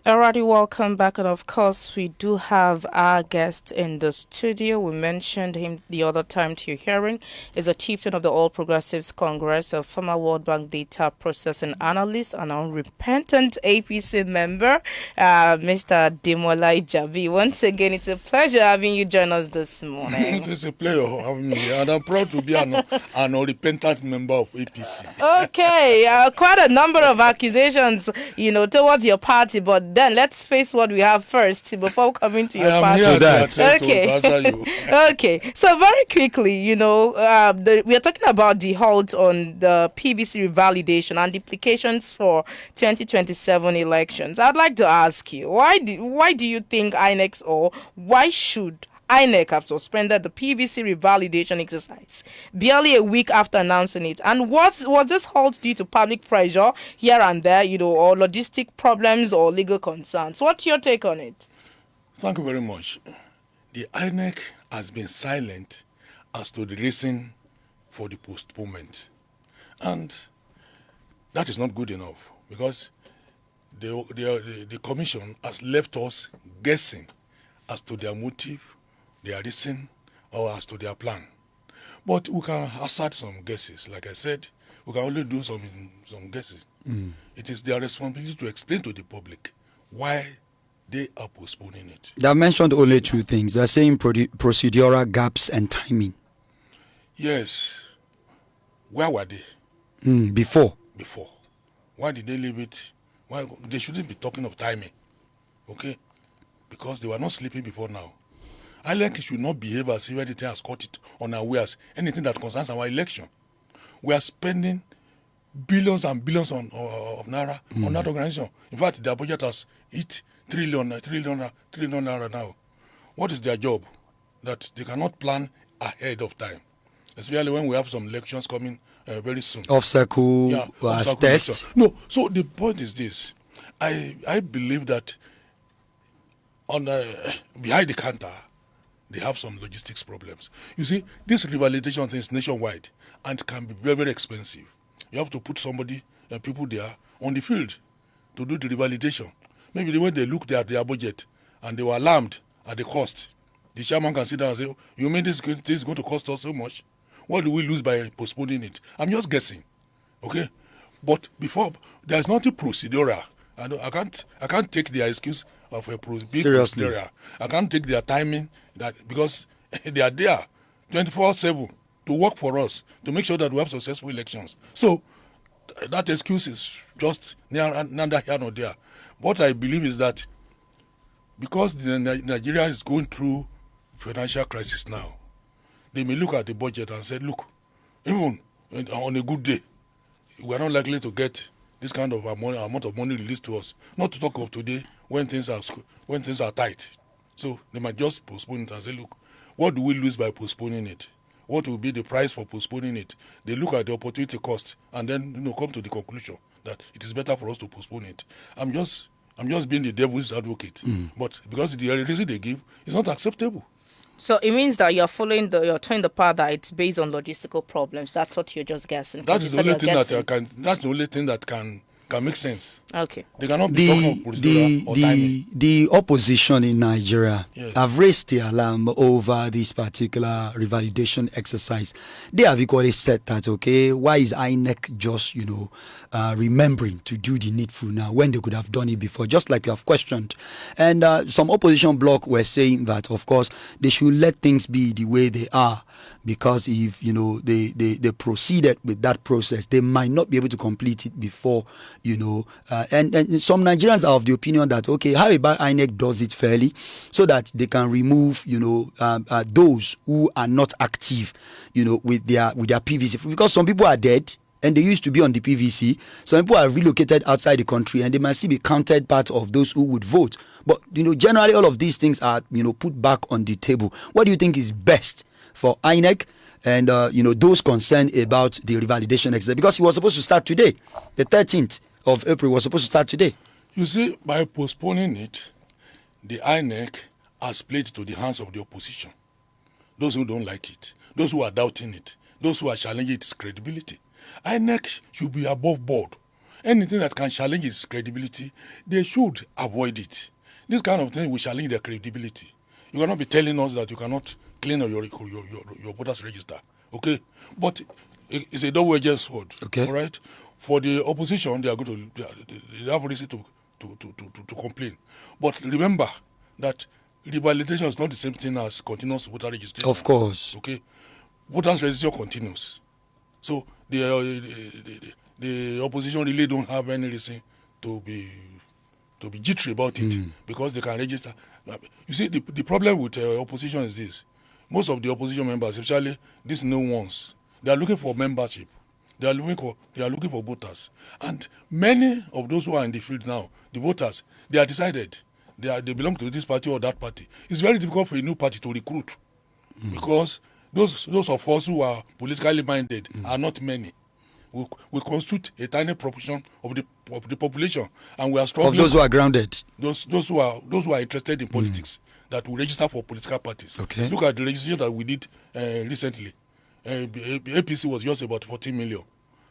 Alrighty, welcome back. And of course, we do have our guest in the studio. We mentioned him the other time to your hearing. Is a chieftain of the All Progressives Congress, a former World Bank data processing analyst, and unrepentant APC member, Mr. Demola Ijabi. Once again, it's a pleasure having you join us this morning. It's a pleasure having me, and I'm proud to be an unrepentant member of APC. Okay, quite a number of accusations, towards your party, but then let's face what we have first before coming to your party. Okay. So very quickly, we are talking about the halt on the PVC revalidation and the implications for 2027 elections. I'd like to ask you, why do you think INEC, or why should INEC have suspended the PVC revalidation exercise barely a week after announcing it? And was this halt due to public pressure here and there, or logistic problems or legal concerns? What's your take on it? Thank you very much. The INEC has been silent as to the reason for the postponement. And that is not good enough, because the commission has left us guessing as to their motive, their reason, or as to their plan. But we can hazard some guesses. Like I said, we can only do some guesses. It is their responsibility to explain to the public why they are postponing it. They have mentioned only two things. They are saying procedural gaps and timing. Yes. Where were they? Before. Why did they leave it? Why they shouldn't be talking of timing, okay? Because they were not sleeping before now. INEC should not behave as if anything has caught it unawares. Anything that concerns our election, we are spending billions and billions of naira on that organization. In fact, their budget has hit trillion naira now. What is their job? That they cannot plan ahead of time, especially when we have some elections coming very soon. Off-cycle test. No, so the point is this. I believe that behind the counter, they have some logistics problems. You see, this revalidation thing is nationwide and can be very, very expensive. You have to put somebody and people there on the field to do the revalidation. Maybe when they looked at their budget and they were alarmed at the cost, the chairman can sit down and say, you mean this is going to cost us so much? What do we lose by postponing it? I'm just guessing, okay? But before, there's nothing procedural. I can't take their excuse of a big procedure. I can't take their timing because they are there 24/7 to work for us to make sure that we have successful elections. So that excuse is just neither here nor there. What I believe is that because Nigeria is going through financial crisis now, they may look at the budget and say, look, even on a good day, we are not likely to get this kind of amount of money released to us. Not to talk of today when things are tight. So they might just postpone it and say, look, what do we lose by postponing it? What will be the price for postponing it? They look at the opportunity cost and then come to the conclusion that it is better for us to postpone it. I'm just being the devil's advocate. But because the reason they give is not acceptable. So it means that you're towing the path that it's based on logistical problems. That's what you're just guessing. That's the only thing that can can make sense. Okay. They cannot be talking of procedural or timing. The opposition in Nigeria Yes. have raised the alarm over this particular revalidation exercise. They have equally said that, okay, why is INEC just, remembering to do the needful now when they could have done it before, just like you have questioned. And some opposition bloc were saying that, of course, they should let things be the way they are, because if, they proceeded with that process, they might not be able to complete it before, and some Nigerians are of the opinion that, okay, how about INEC does it fairly so that they can remove, those who are not active, with their PVC, because some people are dead and they used to be on the PVC. Some people are relocated outside the country and they might still be counted part of those who would vote. But, generally all of these things are, put back on the table. What do you think is best for INEC and, those concerned about the revalidation exercise? Because it was supposed to start today. The 13th of April was supposed to start today. You see, by postponing it, the INEC has played to the hands of the opposition. Those who don't like it, those who are doubting it, those who are challenging its credibility. INEC should be above board. Anything that can challenge its credibility, they should avoid it. This kind of thing will challenge their credibility. You cannot be telling us that you cannot clean your voters register, okay? But it's a double-edged sword, okay? All right? For the opposition, they are going to they have reason to complain. But remember that revalidation is not the same thing as continuous voter registration. Of course. Okay? Voters registration continues. So the opposition really don't have any reason to be jittery about it, because they can register. You see, the problem with opposition is this: most of the opposition members, especially these new ones, they are looking for membership. They are looking for voters, and many of those who are in the field now, the voters, they are decided. They belong to this party or that party. It's very difficult for a new party to recruit, because those of us who are politically minded are not many. We constitute a tiny proportion of the population, and we are struggling. Of those who are grounded. Those who are interested in politics, that will register for political parties. Okay. Look at the registration that we did recently. APC was just about 14 million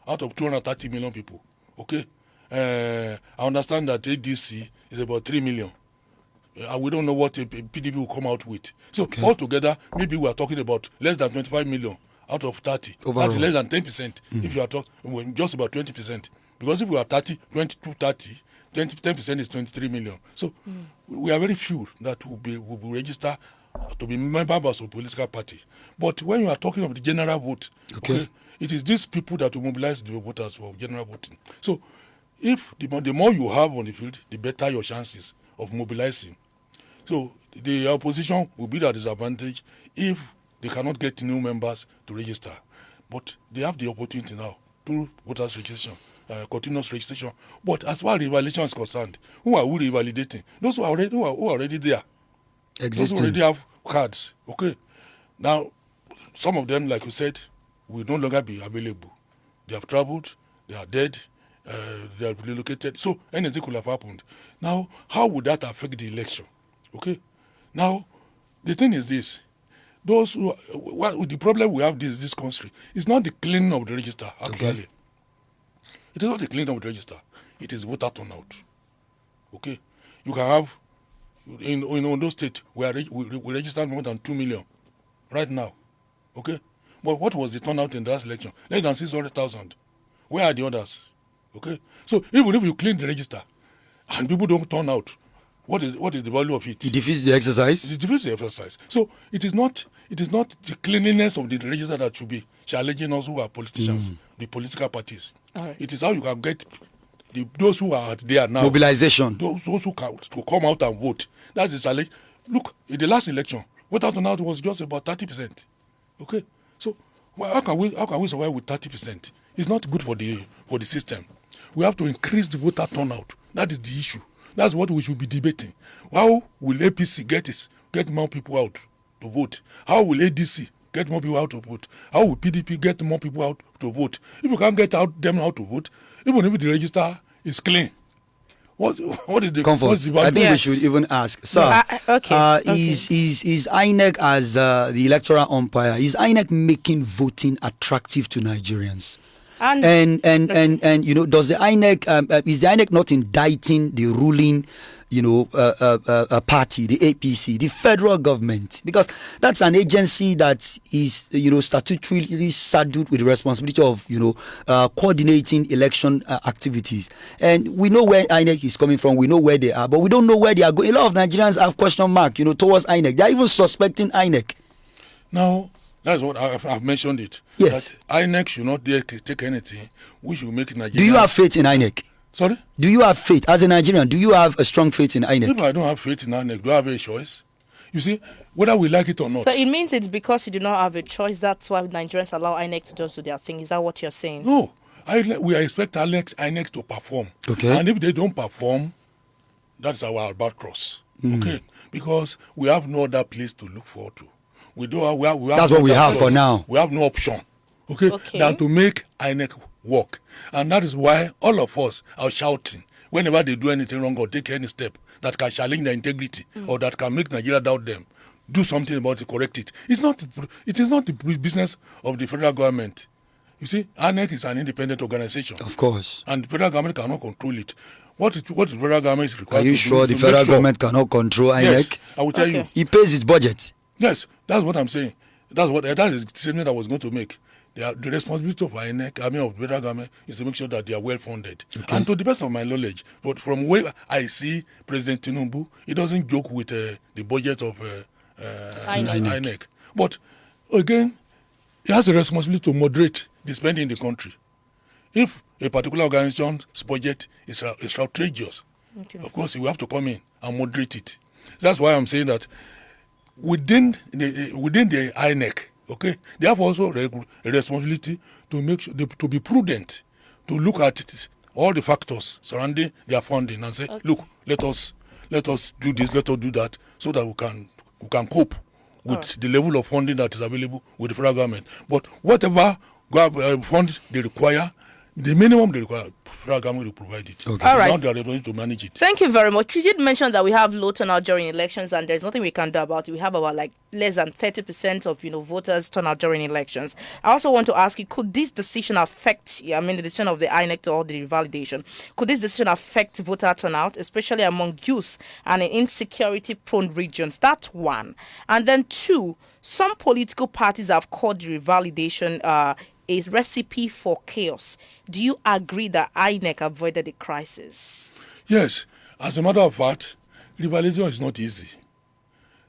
out of 230 million people. Okay. I understand that ADC is about 3 million. We don't know what a PDP will come out with. So altogether, maybe we are talking about less than 25 million out of 30. Overall. That's less than 10%. If you are talking just about 20%. Because if we are 20 to 30, 10% is 23 million. So we are very few that will register to be members of political party. But when you are talking of the general vote, okay, it is these people that will mobilize the voters for general voting. So if the more you have on the field, the better your chances of mobilizing. So the opposition will be at a disadvantage if they cannot get new members to register. But they have the opportunity now through voters registration, continuous registration. But as far as revalidation is concerned, who are we revalidating? Those who are already there. Existing. Those who already have cards. Okay. Now, some of them, like you said, will no longer be available. They have traveled, they are dead, they are relocated. So anything could have happened. Now, how would that affect the election? Okay. Now, the thing is this: those who the problem we have this country is not the cleaning of the register. Actually, it is not the cleaning of the register. It is voter turnout. Okay, you can have in Ondo State we registered more than 2 million right now. Okay, but what was the turnout in the last election? Less than 600,000. Where are the others? Okay, so even if you clean the register and people don't turn out, what is the value of it? It defeats the exercise. It defeats the exercise. So it is not the cleanliness of the register that should be challenging us who are politicians, the political parties. Right. It is how you can get those who are there now. Mobilization. Those who can to come out and vote. That's the challenge. Look, in the last election, voter turnout was just about 30%. Okay, so how can we survive with 30%? It's not good for the system. We have to increase the voter turnout. That is the issue. That's what we should be debating. How will APC get more people out to vote? How will ADC get more people out to vote? How will PDP get more people out to vote? If you can't get them out to vote, even if the register is clean, what is the comfort? What's the value? I think we should even ask. Sir, is INEC as the electoral umpire, is INEC making voting attractive to Nigerians? And you know, does the INEC is the INEC not indicting the ruling, you know, party, the APC, the federal government, because that's an agency that is, you know, statutorily saddled with the responsibility of, you know, coordinating election activities. And we know where INEC is coming from, we know where they are, but we don't know where they are going. A lot of Nigerians have question mark, you know, towards INEC. They are even suspecting INEC. Now, that's what I've mentioned it. Yes. That INEC should not dare take anything which will make Nigeria. Do you have faith in INEC? Sorry? Do you have faith as a Nigerian? Do you have a strong faith in INEC? If I don't have faith in INEC, do I have a choice? You see, whether we like it or not. So it means it's because you do not have a choice. That's why Nigerians allow INEC to just do their thing. Is that what you're saying? No. We expect INEC to perform. Okay. And if they don't perform, that's our bad cross. Okay. Because we have no other place to look forward to. We don't. We have that's what we have for now. We have no option. Okay. Than to make INEC work. And that is why all of us are shouting whenever they do anything wrong or take any step that can challenge their integrity or that can make Nigeria doubt them. Do something about it, correct it. It is not the business of the federal government. You see, INEC is an independent organization. Of course. And the federal government cannot control it. What the federal government is required to do. Are you sure the federal government cannot control INEC? Yes, I will tell you. It pays its budget. Yes, that's what I'm saying. That is the statement I was going to make. The responsibility of INEC, of the federal government, is to make sure that they are well funded. Okay. And to the best of my knowledge, but from where I see President Tinubu, he doesn't joke with the budget of INEC. But again, he has a responsibility to moderate the spending in the country. If a particular organization's budget is outrageous, of course, he will have to come in and moderate it. That's why I'm saying that within the INEC, okay, they have also a responsibility to make sure to be prudent, to look at all the factors surrounding their funding and say, look, let us do this, let us do that, so that we can cope with the level of funding that is available with the federal government. But whatever funds they require, the minimum they require, federal government will provide it. Okay. All right. Now they are able to manage it. Thank you very much. You did mention that we have low turnout during elections, and there's nothing we can do about it. We have about less than 30% of voters turn out during elections. I also want to ask you, could this decision affect? The decision of the INEC to the revalidation. Could this decision affect voter turnout, especially among youth and in insecurity-prone regions? That's one. And then two, some political parties have called the revalidation a recipe for chaos. Do you agree that INEC avoided the crisis? Yes. As a matter of fact, revalidation is not easy.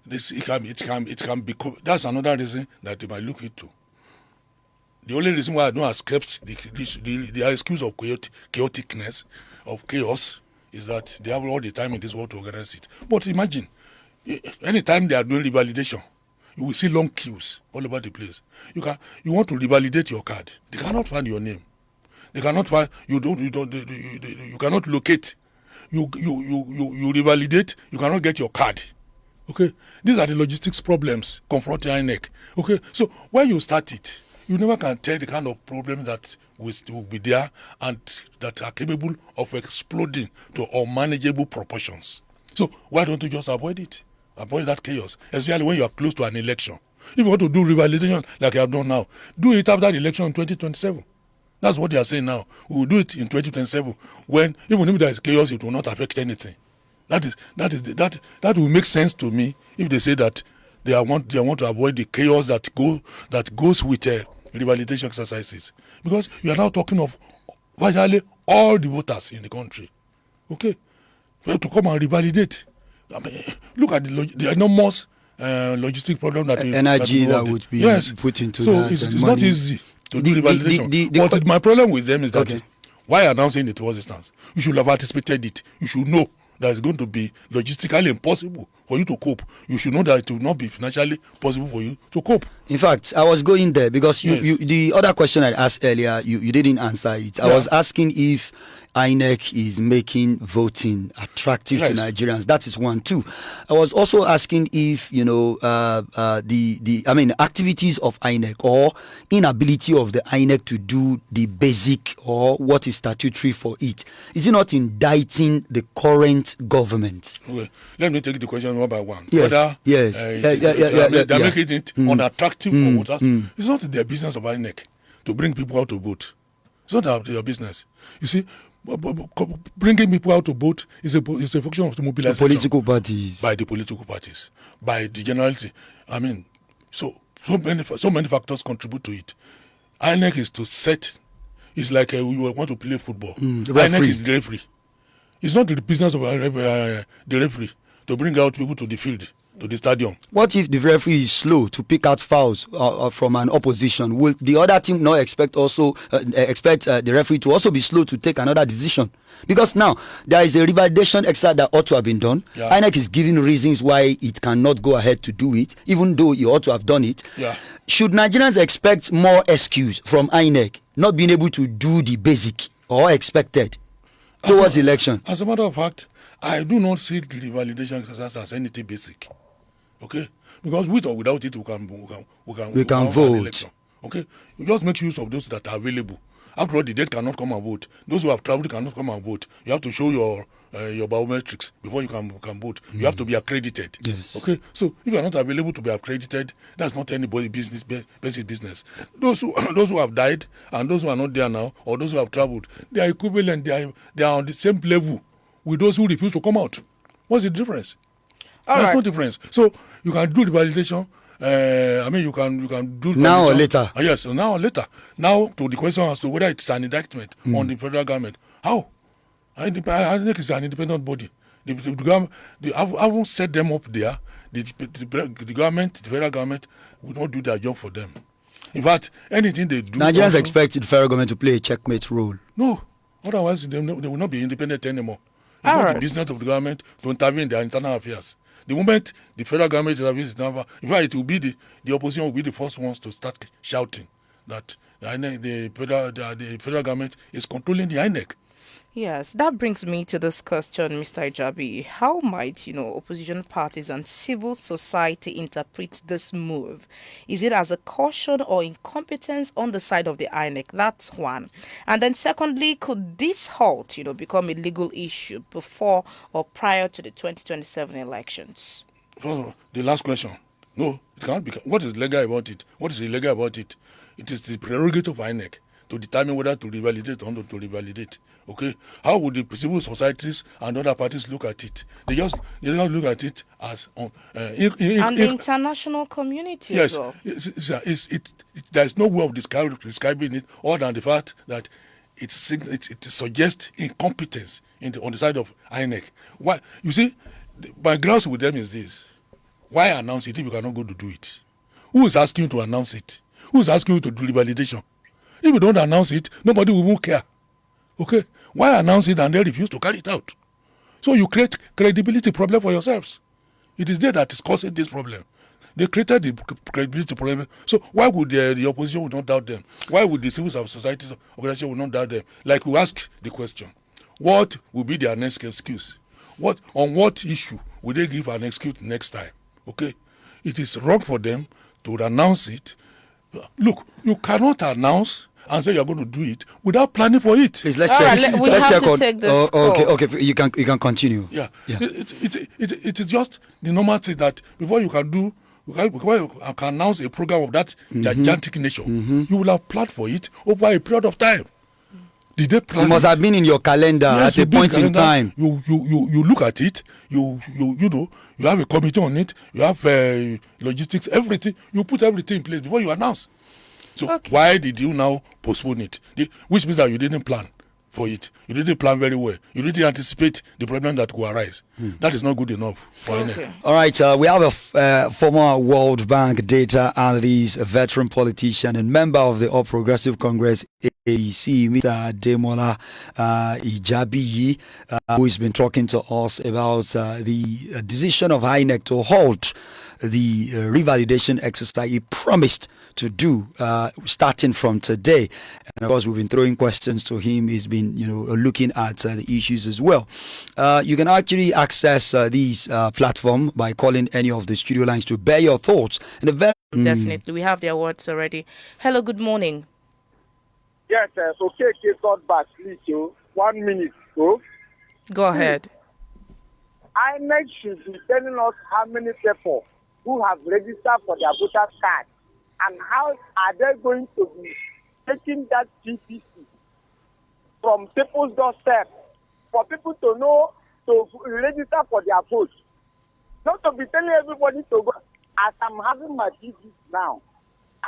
It can be. That's another reason that they might look into. The only reason why I don't accept the excuse of chaoticness, of chaos, is that they have all the time in this world to organize it. But imagine, anytime they are doing revalidation, you will see long queues all over the place. You want to revalidate your card. They cannot find your name. They cannot find you cannot locate. You revalidate, you cannot get your card. Okay? These are the logistics problems confronting INEC. Okay? So when you start it, you never can tell the kind of problem that will be there and that are capable of exploding to unmanageable proportions. So why don't you just avoid it? Avoid that chaos, especially when you are close to an election. If you want to do revalidation like you have done now, do it after the election in 2027. That's what they are saying now. We will do it in 2027 when, even if there is chaos, it will not affect anything. That will make sense to me if they say that they want to avoid the chaos that goes with revalidation exercises. Because you are now talking of virtually all the voters in the country. Okay? For you to come and revalidate. Look at the enormous logistic problem that energy that would be put into that. So it's not easy to do revalidation. But my problem with them is that why announcing it was instance? You should have anticipated it. You should know that it's going to be logistically impossible for you to cope. You should know that it will not be financially possible for you to cope. In fact, I was going there because the other question I asked earlier, you didn't answer it. I was asking if INEC is making voting attractive to Nigerians. That is one. Two, I was also asking if activities of INEC or inability of the INEC to do the basic or what is statutory for it, is it not indicting the current government? Okay. Let me take the question one by one. Yes. They're making it unattractive for voters. It's not their business of INEC to bring people out to vote. It's not your business. You see, bringing people out to vote is a function of the mobilization political parties, by the political parties, by the generality. I mean, so many factors contribute to it. INEC is to set. It's like we want to play football. INEC is the referee. It's not the business of the referee to bring out people to the field, to the stadium. What if the referee is slow to pick out fouls from an opposition? Will the other team not expect the referee to also be slow to take another decision? Because now there is a revalidation exercise that ought to have been done. Yeah. INEC is giving reasons why it cannot go ahead to do it, even though it ought to have done it. Yeah. Should Nigerians expect more excuse from INEC not being able to do the basic or expected towards election? As a matter of fact, I do not see the revalidation exercise as anything basic. Okay, because with or without it, we can vote. Okay, we just make use of those that are available. After all, the dead cannot come and vote. Those who have traveled cannot come and vote. You have to show your biometrics before you can vote. You have to be accredited. Yes. Okay, so if you are not available to be accredited, that's not anybody's basic business. Those who have died and those who are not there now, or those who have traveled, they are equivalent. They are on the same level with those who refuse to come out. What's the difference? There's no difference. So you can do the validation. You can do now or later. Yes, so now or later. Now to the question as to whether it's an indictment on the federal government. How? I think it's an independent body. The government, I won't set them up there. The government, the federal government, will not do their job for them. In fact, anything they do. Nigerians expect the federal government to play a checkmate role. No, otherwise they will not be independent anymore. It's not the business of the government to intervene in their internal affairs. The moment the federal government intervenes, in fact, it will be the opposition will be the first ones to start shouting that the federal government is controlling the INEC. Yes, that brings me to this question, Mr. Ijabi. How might, opposition parties and civil society interpret this move? Is it as a caution or incompetence on the side of the INEC? That's one. And then secondly, could this halt, become a legal issue before or prior to the 2027 elections? Oh, the last question. No, it can't be. What is legal about it? What is illegal about it? It is the prerogative of INEC to determine whether to revalidate or not to revalidate. Okay, how would the civil societies and other parties look at it? They just look at it as and the international community. Yes, as well. There is no way of describing it other than the fact that it suggests incompetence on the side of INEC. Why? You see, my grounds with them is this: why announce it if you cannot go to do it? Who is asking you to announce it? Who is asking you to do revalidation? If you don't announce it, nobody will even care. Okay? Why announce it and then refuse to carry it out? So you create credibility problem for yourselves. It is there that is causing this problem. They created the credibility problem. So why would the opposition would not doubt them? Why would the civil society organization would not doubt them? Like we ask the question, what will be their next excuse? On what issue will they give an excuse next time? Okay? It is wrong for them to announce it. Look, you cannot announce and say you're going to do it without planning for it. Please, let's check. We have to take this call. Okay. You can continue. Yeah. It is just the normal thing that before you can announce a program of that gigantic nature, you will have planned for it over a period of time. Did they plan? It must have been in your calendar at a point in time. You look at it. You have a committee on it. You have logistics, everything. You put everything in place before you announce. So why did you now postpone it? Which means that you didn't plan for it. You didn't plan very well. You didn't anticipate the problem that could arise. That is not good enough for INEC. All right, we have a former World Bank data analyst, a veteran politician, and member of the All Progressive Congress AEC, Mr. Demola Ijabi, who has been talking to us about the decision of INEC to halt the revalidation exercise he promised to do starting from today. And of course, we've been throwing questions to him. He's been, looking at the issues as well. You can actually access this platform by calling any of the studio lines to bear your thoughts. Definitely. We have their words already. Hello, good morning. Yes, okay, got back, please, 1 minute. Go ahead. INEC should be telling us how many people who have registered for their voters card and how are they going to be taking that GPC from people's doorstep for people to know to register for their vote. Not to be telling everybody to go. As I'm having my visit now,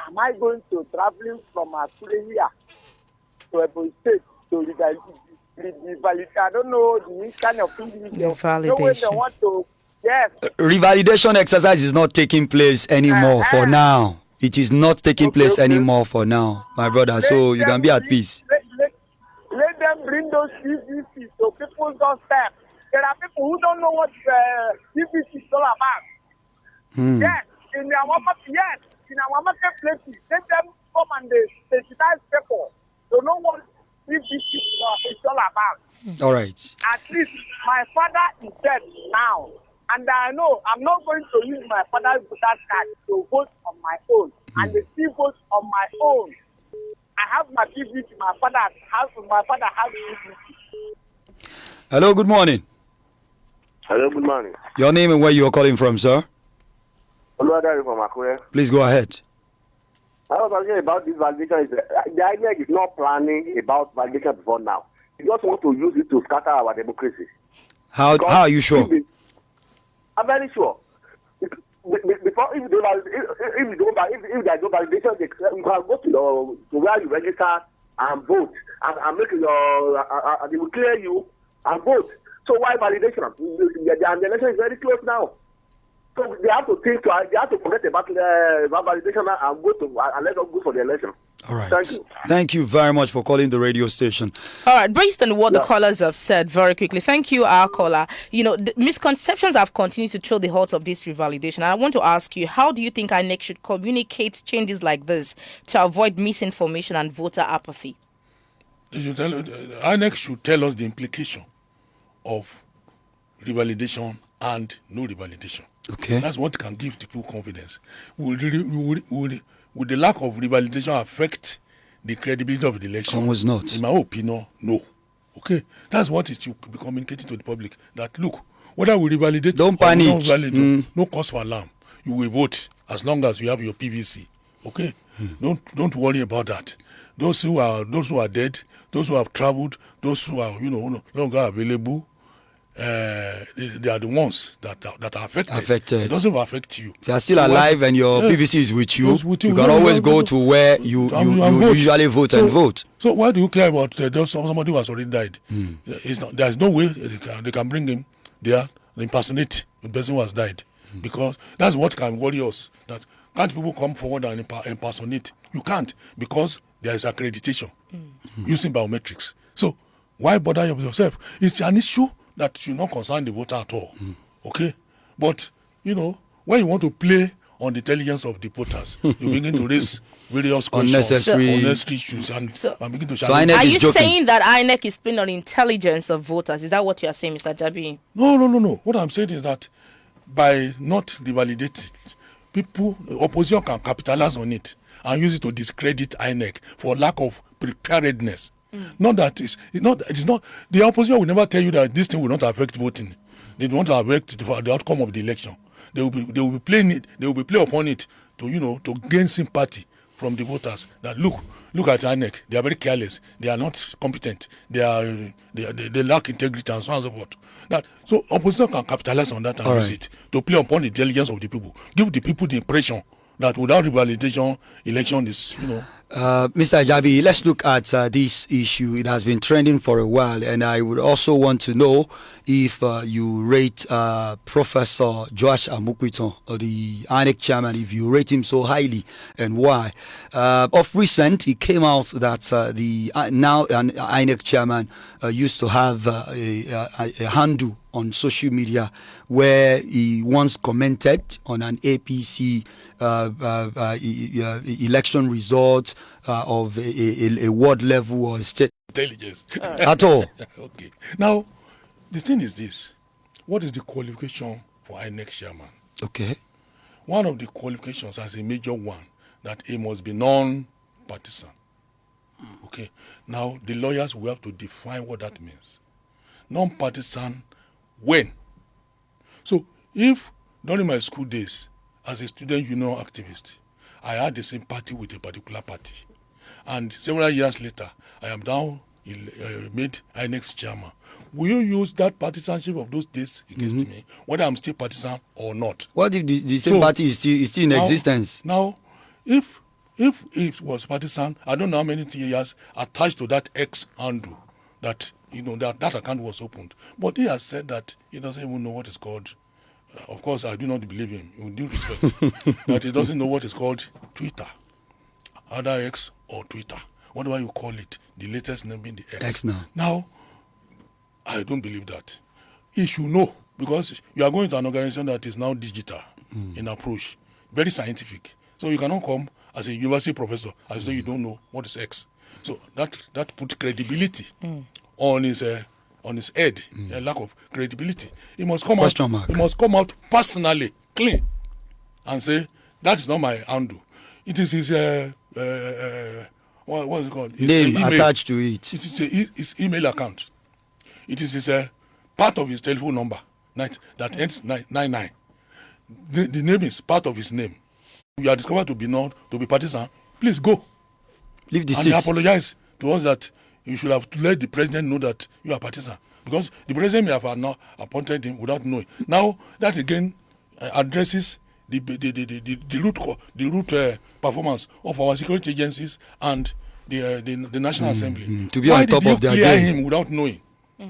am I going to traveling from Akure here to a state to revalidate? I don't know the kind of thing. No way they want to. Yes. Revalidation exercise is not taking place anymore for now. It is not taking place anymore for now, my brother. So you can be at peace. Let them bring those PVCs to people's doorstep. There are people who don't know what PVC is all about. Yes, in our marketplaces, let them come and they sensitize people to know what PVC is all about. All right. At least my father is dead now. And I know I'm not going to use my father's voter card to vote on my own. And they still vote on my own. I have my PVC. My father has PVC. Hello, good morning. Hello, good morning. Your name and where you are calling from, sir? Olúwadáre from Akure. Please go ahead. I was talking about this validation. The INEC is not planning about validation before now. They just want to use it to scatter our democracy. How are you sure? I'm very sure. Before, if there's no validation, you can go to where you register and vote and make your they will clear you and vote. So why validation? The election is very close now. So they have to think. They have to forget about validation and let us go for the election. All right. Thank you. Thank you very much for calling the radio station. All right, based on what the callers have said, very quickly, thank you, our caller. You know, the misconceptions have continued to throw the heart of this revalidation. I want to ask you, how do you think INEC should communicate changes like this to avoid misinformation and voter apathy? INEC should tell us the implication of revalidation and no revalidation. Okay. That's what can give people confidence. Would the lack of revalidation affect the credibility of the election? Almost not. In my opinion, no. Okay. That's what it should be communicated to the public. That look, whether we revalidate don't panic. Don't validate, no cause for alarm. You will vote as long as you have your PVC. Okay. Don't worry about that. Those who are dead, those who have traveled, those who are no longer available, they are the ones that are affected. It doesn't affect you. If you are still alive and your PVC is with you, you can always go to where you usually vote and vote. So why do you care about somebody who has already died? There's no way they can bring him there and impersonate the person who has died. Because that's what can worry us. That can't people come forward and impersonate? You can't, because there is accreditation using biometrics. So why bother yourself? It's an issue that should not concern the voter at all. Okay? But, when you want to play on the intelligence of the voters, you begin to raise various questions, unnecessary issues, and begin to challenge. Are you saying that INEC is playing on the intelligence of voters? Is that what you are saying, Mr. Jabi? No. What I'm saying is that by not revalidating, opposition can capitalize on it and use it to discredit INEC for lack of preparedness. Not that it's not. The opposition will never tell you that this thing will not affect voting. They want to affect the outcome of the election. They will be playing it. They will be playing upon it to gain sympathy from the voters. That look at INEC. They are very careless. They are not competent. They lack integrity and so on and so forth. So opposition can capitalize on that and use it to play upon the intelligence of the people. Give the people the impression that without revalidation, election is Mr. Ajabi, let's look at this issue. It has been trending for a while, and I would also want to know if you rate Professor Joash Amukwito, the INEC chairman, if you rate him so highly, and why. Of recent, it came out that the now an INEC chairman used to have a handle on social media where he once commented on an APC election result of a ward level or state intelligence at all. Okay. Now, the thing is this. What is the qualification for INEC chairman? Okay. One of the qualifications as a major one, that he must be non-partisan. Okay. Now, the lawyers will have to define what that means. Non-partisan when? So, if during my school days, as a student union activist, I had the same party with a particular party, and several years later, I am now made INEC chairman, will you use that partisanship of those days against me, whether I'm still partisan or not? What if the same party is still in existence? Now, if it was partisan, I don't know how many years attached to that X handle that that account was opened. But he has said that he doesn't even know what is called. Of course, I do not believe him, with due respect, that he doesn't know what is called Twitter, either X or Twitter, whatever you call it, the latest name being the X. X now. Now, I don't believe that. He should know, because you are going to an organization that is now digital in approach, very scientific. So you cannot come as a university professor and say you don't know what is X. So that puts credibility on his head, a lack of credibility. He must come out. He must come out personally, clean, and say that is not my handle. It is his what is it called? His name email attached to it. It is his email account. It is his part of his telephone number that ends 99. The name is part of his name. You are discovered to be partisan. Please go. Leave the seat. And apologize to us that you should have let the president know that you are partisan, because the president may have not appointed him without knowing. Now that again addresses the root performance of our security agencies and the National Assembly. To be on top of their game. Why did you clear him without knowing?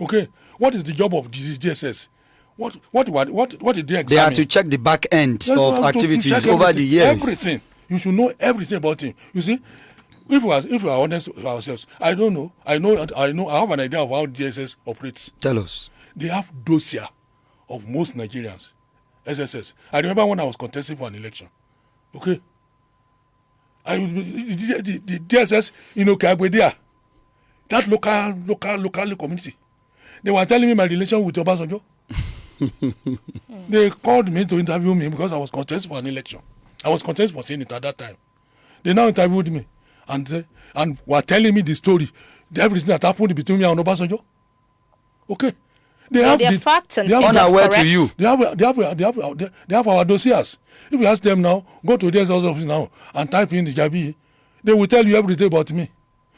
Okay, what is the job of the DSS? What did they examine? They have to check the back end of activities over the years. Everything. You should know everything about him. You see, if we are honest with ourselves, I don't know. I have an idea of how DSS operates. Tell us. They have dossier of most Nigerians. SSS. I remember when I was contesting for an election. Okay. The DSS in Okagwedia, that local community, they were telling me my relation with Obasanjo. They called me to interview me because I was contesting for an election. I was contesting for Senate at that time. They now interviewed me and were telling me the story, everything that happened between me and Obasanjo. Okay. They have the facts and figures correct. To you. They have our dossiers. If you ask them now, go to their office now and type in the Jabi, they will tell you everything about me.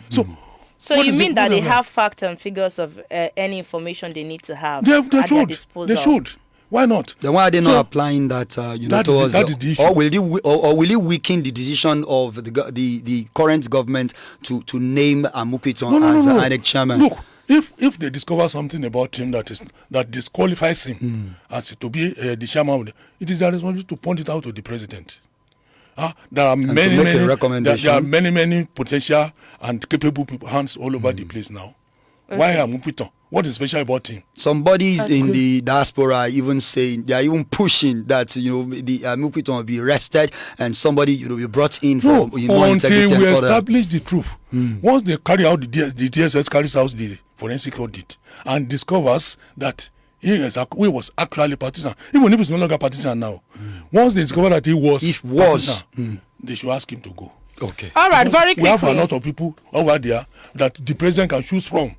So you mean that they have facts and figures of any information they need to have at their disposal? They should. Why not? Then why are they not applying that? Towards that is the issue. Or will it weaken the decision of the current government to name Amukwiton as INEC chairman? Look, if they discover something about him that disqualifies him as to be the chairman, it is their responsibility to point it out to the president. There are many potential and capable people, hands all over the place now. Okay. Why Amukwiton? What is special about him? Some bodies in the diaspora are even saying, they are even pushing that the Amukwiton will be arrested and somebody be brought in for more integrity. Until we establish the truth. Once they carry out the DSS carries out the forensic audit and discovers that he was actually partisan, even if he's no longer partisan now. Once they discover that he was partisan, they should ask him to go. Okay. All right, very quickly. We have a lot of people over there that the president can choose from.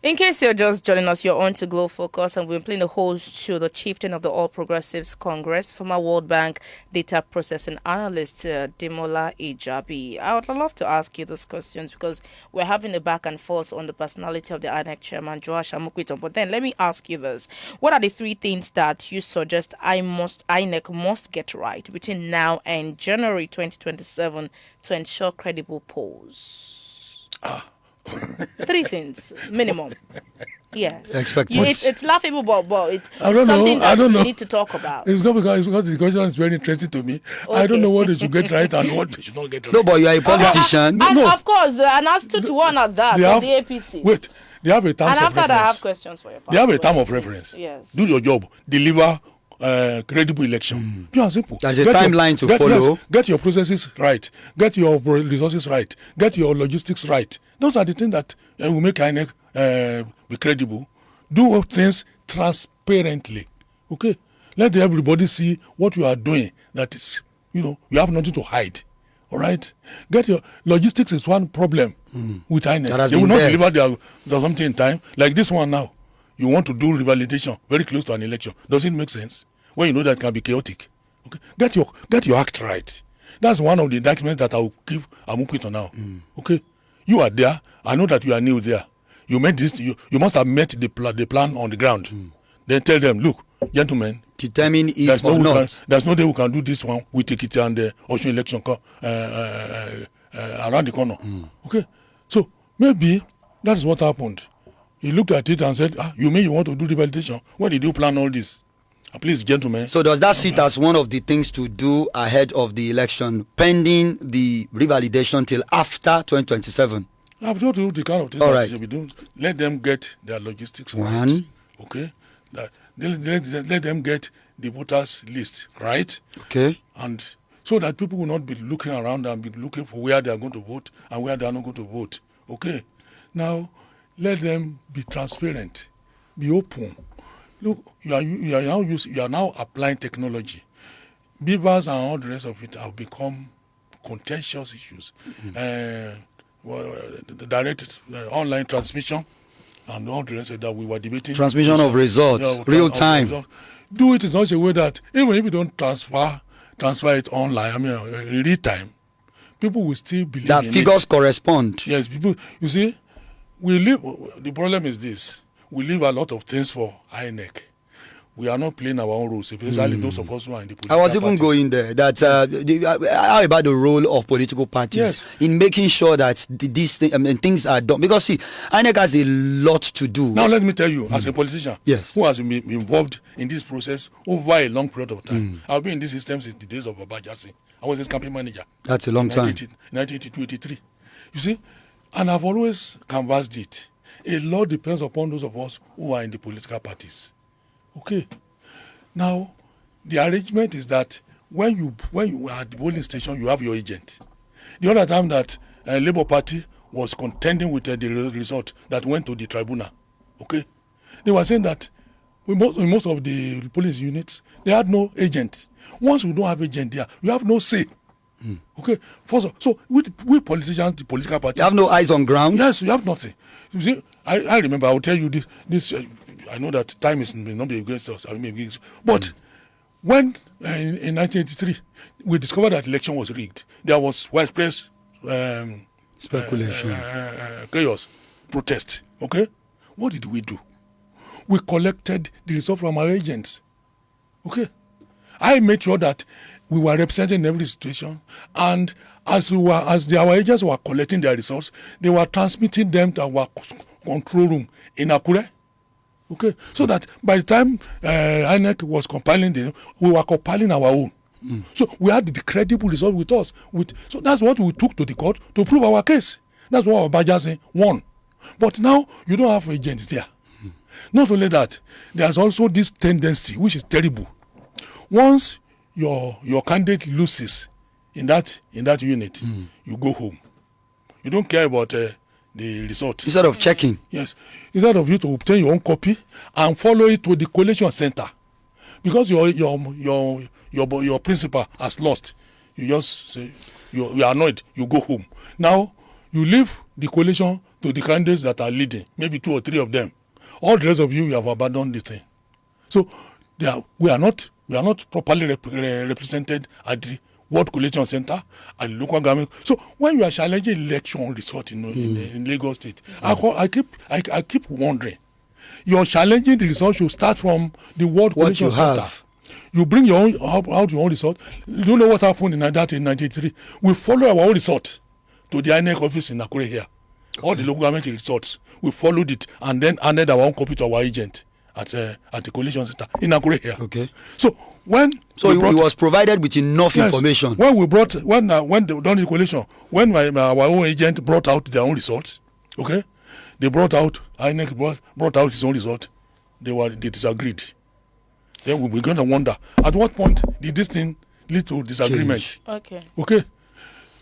In case you're just joining us, you're on to Glow Focus, and we're playing the host to the chieftain of the All Progressives Congress, former World Bank data processing analyst, Demola Ijabi. I would love to ask you these questions because we're having a back and forth on the personality of the INEC chairman, Joash Amukwiton. But then let me ask you this. What are the three things that you suggest INEC must get right between now and January 2027 to ensure credible polls? Three things minimum. Yes, it's laughable, but it's something that we need to talk about. It's not because the question is very interesting to me. Okay. I don't know what they should get right and what they should not get right. No, but you are a politician. And of course, an astute one at that, the APC. Wait, they have a term of reference. And after that, I have questions for you. They have a term of reference. Yes. Do your job. Deliver credible election. Pure and simple. There's a timeline to follow. Get your processes right. Get your resources right. Get your logistics right. Those are the things that will make INEC be credible. Do things transparently. Okay? Let everybody see what you are doing. That is, you have nothing to hide. All right? Get your logistics is one problem with INEC. They will not deliver their something in time. Like this one now. You want to do revalidation very close to an election. Does it make sense? When you know that can be chaotic. Okay? Get your act right. That's one of the indictments that I will give Amukwiton now. Okay? You are there. I know that you are new there. you made this. You must have met the plan on the ground. Then tell them, look, gentlemen, determine if or not. There's no day we can do this one. We take it and the Ocean election around the corner. Okay, so maybe that's what happened. He looked at it and said, you mean you want to do revalidation? When did you plan all this? Please, gentlemen. So does that sit as one of the things to do ahead of the election, pending the revalidation till after 2027? I've told you the kind of things that should be doing. Let them get their logistics right. Okay? Let them get the voters list right. Okay. And so that people will not be looking around and be looking for where they are going to vote and where they are not going to vote. Okay? Now, let them be transparent, be open. Look, you are now applying technology. Beavers and all the rest of it have become contentious issues. The direct online transmission and all the rest of that we were debating. Transmission of results, real time. Do it in such a way that even if you don't transfer it online, in real time, people will still believe that figures correspond. Yes, people. You see, the problem is this. We leave a lot of things for INEC. We are not playing our own rules, especially those of us who are in the political I was even going there. That how about the role of political parties in making sure that these things are done? Because see, INEC has a lot to do. Now let me tell you, as a politician, who has been involved in this process over a long period of time. I've been in this system since the days of Babajasi. I was his campaign manager. That's a long time. 1982-83. You see, and I've always canvassed it. A lot depends upon those of us who are in the political parties. Okay. Now, the arrangement is that when you are at the polling station, you have your agent. The other time that Labour Party was contending with the result that went to the tribunal, okay, they were saying that in most of the police units, they had no agent. Once you don't have agent there, you have no say. Okay, so we politicians, the political parties, you have no eyes on ground. Yes, you have nothing. You see, I remember. I will tell you this. I know that time may not be against us. But when in 1983 we discovered that election was rigged, there was widespread speculation, chaos, protest. Okay, what did we do? We collected the result from our agents. Okay, I made sure that we were representing every situation, and as our agents were collecting their results, they were transmitting them to our control room in Akure. Okay, so that by the time INEC was compiling them, we were compiling our own. So we had the credible result with us. So that's what we took to the court to prove our case. That's what our Bajasi won. But now you don't have agents there. Not only that, there's also this tendency, which is terrible. Once your candidate loses in that unit, you go home. You don't care about the result. Instead of checking. Yes. Instead of you to obtain your own copy and follow it to the collation center. Because your principal has lost. You just say you are annoyed, you go home. Now you leave the collation to the candidates that are leading, maybe 2 or 3 of them. All the rest of you have abandoned the thing. So we are not properly represented at the World Collation Center and local government. So when you are challenging election result in Lagos State, I keep wondering. Your challenging the result should start from the World Collation Center. You bring your own out your own result. You don't know what happened in 1993. We follow our own result to the INEC office in Akure here. Okay. All the local government results. We followed it and then handed our own copy to our agent at the collation center in Akure here. Okay. So it was provided with enough information. When they done the collation, when our own agent brought out their own results, okay, they brought out INEC brought out his own result. They disagreed. Then we're going to wonder at what point did this thing lead to disagreement? Okay.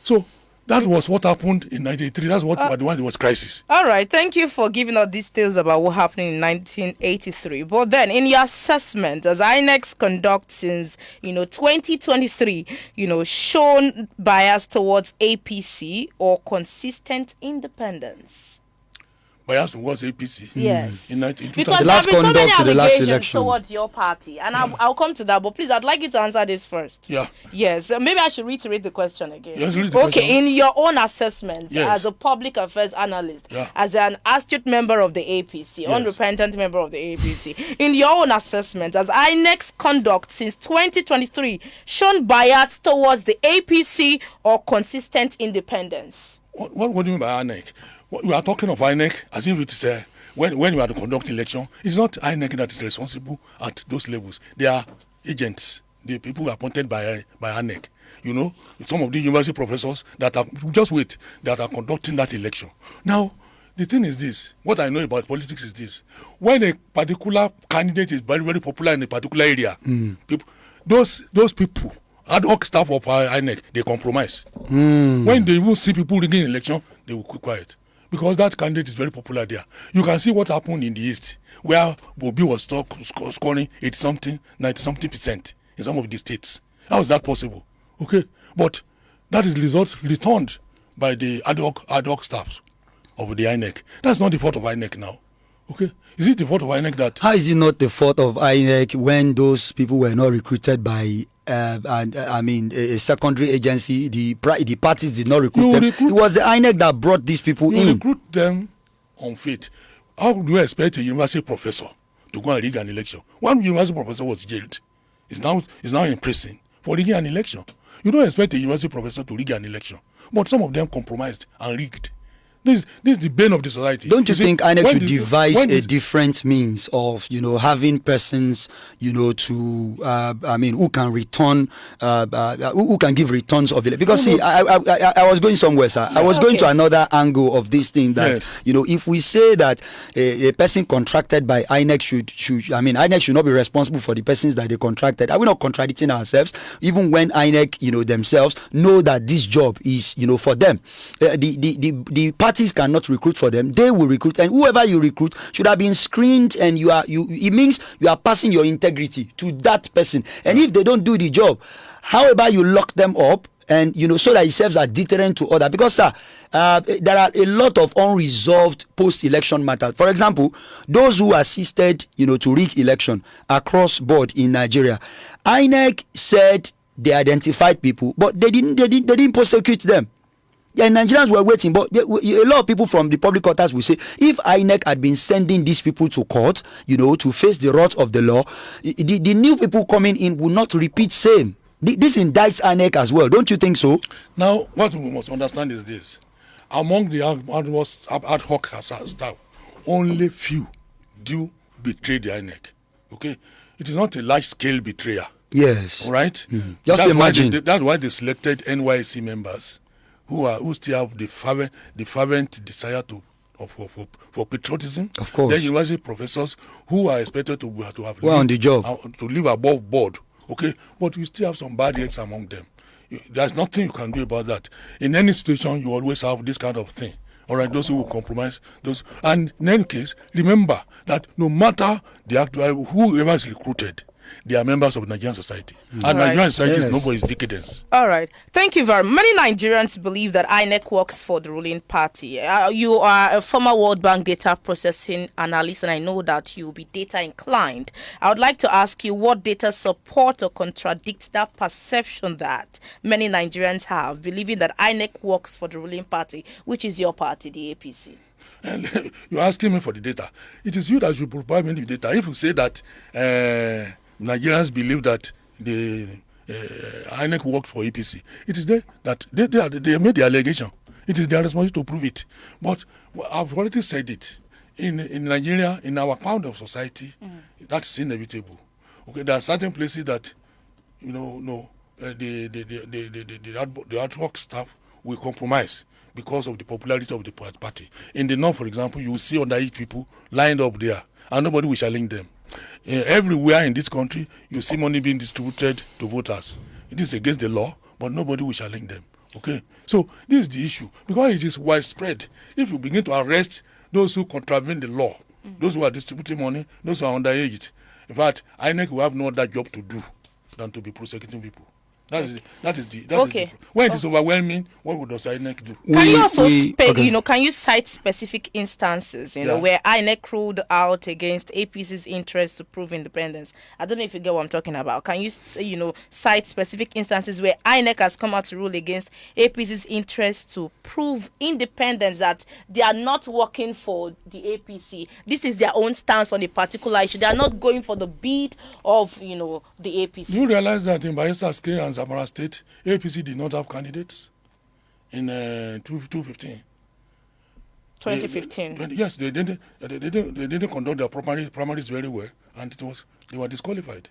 So that was what happened in 1983. That's what it was crisis. All right. Thank you for giving us details about what happened in 1983. But then, in your assessment, as INEC conducts since 2023, shown bias towards APC or consistent independence? biased towards APC. Yes. Because there last have been so many conduct to the last allegations election. towards your party, and I'll come to that. But please, I'd like you to answer this first. Yeah. Yes. Maybe I should reiterate the question again. Yes, read the okay. question. In your own assessment, Yes. as a public affairs analyst, Yeah. as an astute member of the APC, unrepentant member of the APC, in your own assessment, as INEC's conduct since 2023 shown bias towards the APC or consistent independence? What do you mean by INEC? We are talking of INEC as if it is when you are to conduct election. It's not INEC that is responsible at those levels. They are agents, the people appointed by INEC. You know, some of the university professors that are that are conducting that election. Now, the thing is this: what I know about politics is this: when a particular candidate is very, very popular in a particular area, those people, ad hoc staff of INEC, they compromise. When they even see people rigging election, they will keep quiet because that candidate is very popular there. You can see what happened in the East, where Bobi was scoring 80-something, 90-something% in some of the states. How is that possible? Okay, but that is the result returned by the ad hoc staff of the INEC. That's not the fault of INEC now. Okay, is it the fault of INEC that? How is it not the fault of INEC when those people were not recruited by a secondary agency? The parties did not recruit them. It was the INEC that brought these people in. Recruit them on faith. How do you expect a university professor to go and rig an election? One university professor was jailed. Is now in prison for rigging an election. You don't expect a university professor to rig an election, but some of them compromised and rigged. This is the bane of the society. Don't you think INEC should devise a different means of, having persons, to, who can return, who can give returns of it? Because I was going somewhere, sir. I was going to another angle of this thing that, if we say that a person contracted by INEC INEC should not be responsible for the persons that they contracted. Are we not contradicting ourselves? Even when INEC, themselves know that this job is, for them. The parties cannot recruit for them. They will recruit, and whoever you recruit should have been screened, and it means you are passing your integrity to that person. And if they don't do the job, however you lock them up, and so that it serves as deterrent to others. Because sir, there are a lot of unresolved post-election matters. For example, those who assisted to rig election across board in Nigeria, INEC said they identified people, but they didn't prosecute them. And Nigerians were waiting, but a lot of people from the public quarters will say, if INEC had been sending these people to court, to face the wrath of the law, the new people coming in will not repeat same. This indicts INEC as well, don't you think so? Now, what we must understand is this: among the ad hoc staff, only few do betray the INEC. Okay, it is not a large-scale betrayal. Yes. All right. Just imagine. That's why they selected NYSC members who still have the fervent desire for patriotism. Of course. Then university professors who are expected to have on the job, to live above board. Okay, but we still have some bad eggs among them. There's nothing you can do about that. In any situation, you always have this kind of thing. All right, those who will compromise, and in any case, remember that no matter whoever is recruited, they are members of Nigerian society. And Nigerian society is nobody's decadence. All right. Thank you very much. Many Nigerians believe that INEC works for the ruling party. You are a former World Bank data processing analyst, and I know that you'll be data inclined. I would like to ask you what data support or contradicts that perception that many Nigerians have, believing that INEC works for the ruling party, which is your party, the APC. And you're asking me for the data. It is you that should provide me the data. If you say that Nigerians believe that the INEC worked for APC, it is there that they made the allegation. It is their responsibility to prove it. But I've already said it. In Nigeria, in our kind of society, that's inevitable. Okay, there are certain places that the ad hoc staff will compromise because of the popularity of the party. In the north, for example, you will see underage people lined up there, and nobody will challenge them. Everywhere in this country, you see money being distributed to voters. It is against the law, but nobody will challenge them. Okay, so this is the issue, because it is widespread. If you begin to arrest those who contravene the law, those who are distributing money, those who are underage, in fact, INEC will have no other job to do than to be prosecuting people. When it is overwhelming, what would the INEC do? Can you also can you cite specific instances, where INEC ruled out against APC's interest to prove independence? I don't know if you get what I'm talking about. Can you cite specific instances where INEC has come out to rule against APC's interest to prove independence, that they are not working for the APC? This is their own stance on a particular issue. They are not going for the bid of the APC. You realize that in Bayelsa State and Zamfara State, APC did not have candidates in 2015. 2015. Yes, they didn't conduct their primaries very well, and they were disqualified.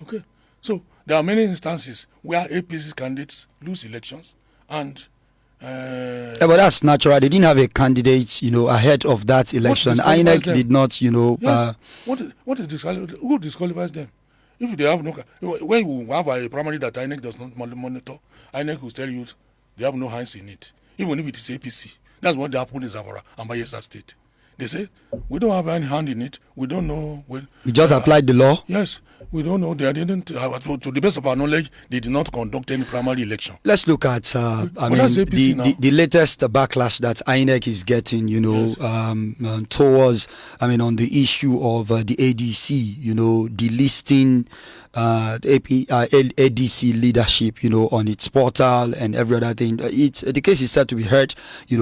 Okay, so there are many instances where APC candidates lose elections, and but that's natural. They didn't have a candidate, ahead of that election. INEC did not, Yes. Who disqualifies them? If they have when you have a primary that INEC does not monitor, INEC will tell you they have no hands in it, even if it is APC. That's what happened in Zamfara and Bayelsa State. They say, we don't have any hand in it. We don't know. We just applied the law? Yes. We don't know. They didn't, to the best of our knowledge, they did not conduct any primary election. Let's look at, the latest backlash that INEC is getting, towards, on the issue of the ADC, delisting ADC leadership, on its portal and every other thing. The case is set to be heard,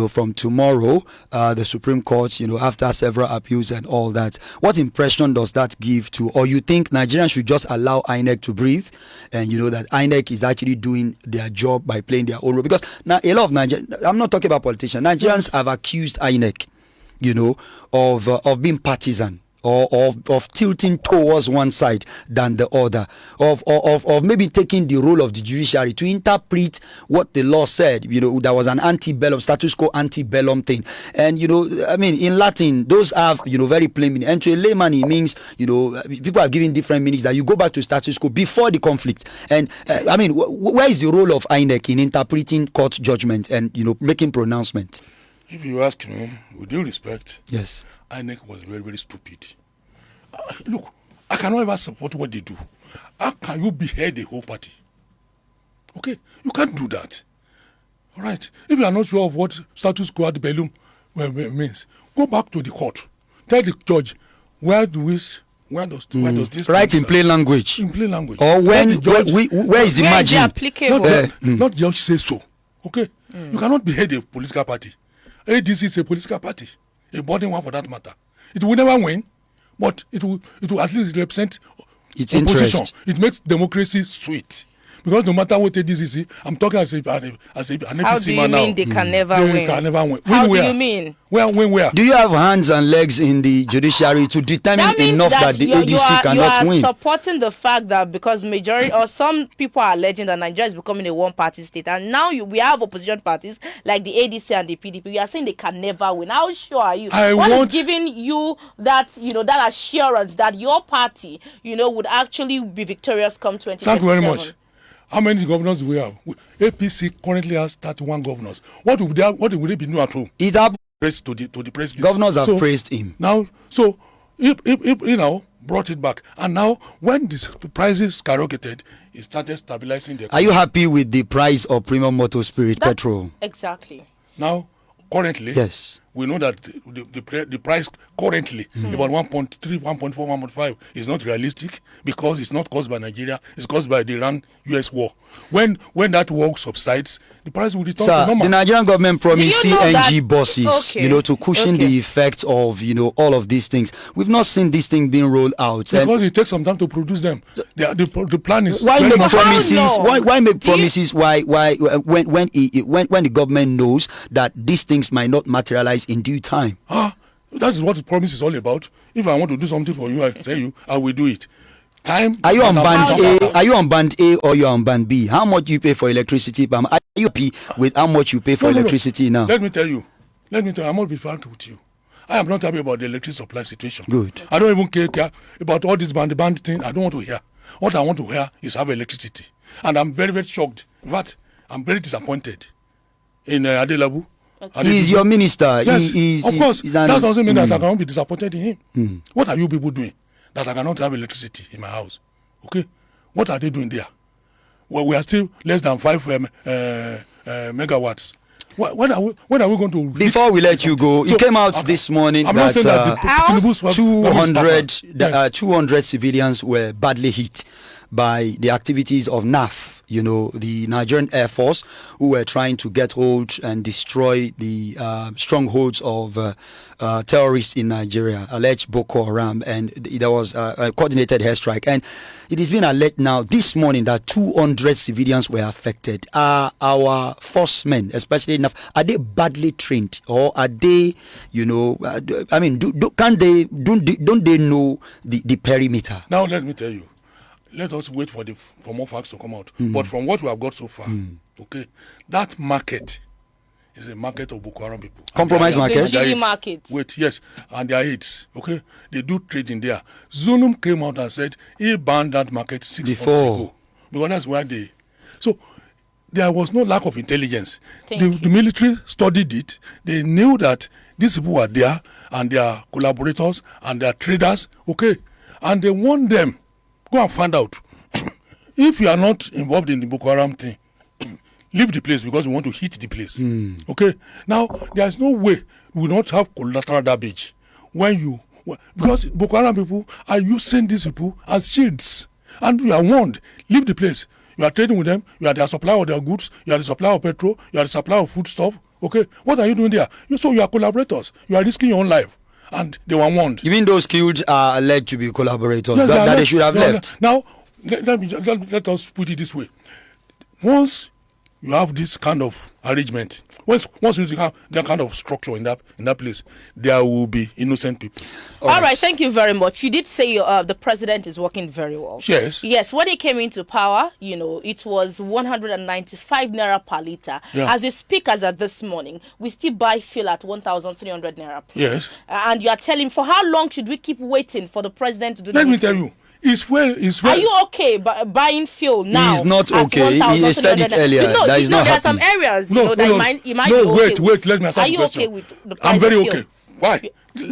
from tomorrow, the Supreme Court, after several appeals and all that. What impression does that give to, or you think Nigerians should just allow INEC to breathe, and that INEC is actually doing their job by playing their own role? Because now a lot of Nigerians, I'm not talking about politicians, Nigerians have accused INEC, of being partisan, or of tilting towards one side than the other, of maybe taking the role of the judiciary to interpret what the law said. There was an antebellum, status quo antebellum thing. And, in Latin, those have, very plain meaning. And to a layman, it means, people are giving different meanings, that you go back to status quo before the conflict. And, where is the role of INEC in interpreting court judgment and, making pronouncements? If you ask me, with due respect, yes, INEC was very, very stupid. Look, I cannot ever support what they do. How can you behead the whole party? Okay, you can't do that. All right. If you are not sure of what status quo antebellum means, go back to the court. Tell the judge, where does this right in plain language? In plain language. Or where is the margin? Not judge say so. Okay, you cannot behead a political party. ADC is a political party, a body one for that matter. It will never win, but it will at least represent its opposition. Interest. It makes democracy sweet. Because no matter what ADC, I'm talking as an APC How do you man mean now. they can never win? They can never win. How win do you mean? Where? Do you have hands and legs in the judiciary to determine enough that the ADC cannot win? You are supporting the fact that because majority or some people are alleging that Nigeria is becoming a one-party state, and now we have opposition parties like the ADC and the PDP. You are saying they can never win. How sure are you? What is giving you that that assurance that your party would actually be victorious come 2027? Thank you very much. How many governors do we have? APC currently has 31 governors. What would they be doing at home? It happened to the press. Governors have praised him. Now, so if brought it back, and now when the prices skyrocketed, it started stabilizing the economy. Are you happy with the price of premium motor spirit petrol? Exactly. Now, currently, yes, we know that the price currently about 1.3, 1.4, 1.5 is not realistic because it's not caused by Nigeria. It's caused by the Iran-US war. When that war subsides, the price will return to normal. The Nigerian government promised CNG buses, to cushion the effect of all of these things. We've not seen this thing being rolled out because it takes some time to produce them. The plan is why make promises? Why make promises? Why when the government knows that these things might not materialize in due time? That's what the promise is all about. If I want to do something for you, I tell you, I will do it. Time. Are you on band A? Are you on band A or you are on band B? How much you pay for electricity? Are you happy with how much you pay for electricity now? Let me tell you. I'm not be frank with you. I am not happy about the electricity supply situation. Good. I don't even care about all this band thing. I don't want to hear. What I want to hear is have electricity, and I'm very, very shocked. In fact, I'm very disappointed in Adelabu. Okay. He's your minister. Yes, of course. That doesn't mean that I cannot be disappointed in him. What are you people doing that I cannot have electricity in my house? Okay, what are they doing there? well, we are still less than 5 megawatts. When are we going to? Before we let you go, it came out this morning I'm not saying that that 200 civilians were badly hit by the activities of NAF, the Nigerian Air Force, who were trying to get hold and destroy the strongholds of terrorists in Nigeria, alleged Boko Haram, and there was a coordinated airstrike. And it has been alleged now this morning that 200 civilians were affected. Are our forcemen, especially NAF, are they badly trained, or are they, don't they know the perimeter? Now let me tell you. Let us wait for more facts to come out. But from what we have got so far, okay, that market is a market of Boko Haram people. Compromise market? Market. Wait, yes, and their aides, okay, they do trading there. Zulum came out and said he banned that market 6 months ago. Because that's where so there was no lack of intelligence. The military studied it. They knew that these people were there and their collaborators and their traders, okay, and they warned them. Go and find out. If you are not involved in the Boko Haram thing, leave the place because we want to hit the place. Okay? Now, there is no way we will not have collateral damage because Boko Haram people are using these people as shields. And we are warned, leave the place. You are trading with them, you are the supplier of their goods, you are the supplier of petrol, you are the supplier of food stuff. Okay? What are you doing there? So you are collaborators. You are risking your own life. And they were warned. You mean those killed are alleged to be collaborators? Yes, that they should have left? Now, let us put it this way. Once you have this kind of arrangement, once you have that kind of structure in that place, there will be innocent people. All right, thank you very much. You did say the president is working very well. Yes. Yes, when he came into power, it was 195 naira per litre. Yeah. As you speak as of this morning, we still buy fuel at 1,300 naira per. Yes. And you are telling, for how long should we keep waiting for the president to do that? Let me tell you. It's well. Are you okay buying fuel now? He's not okay. He said it earlier. That is not there happy. are some areas, that you might be okay. Wait. Let me answer the question. Are you okay with the price I'm very of okay. Why?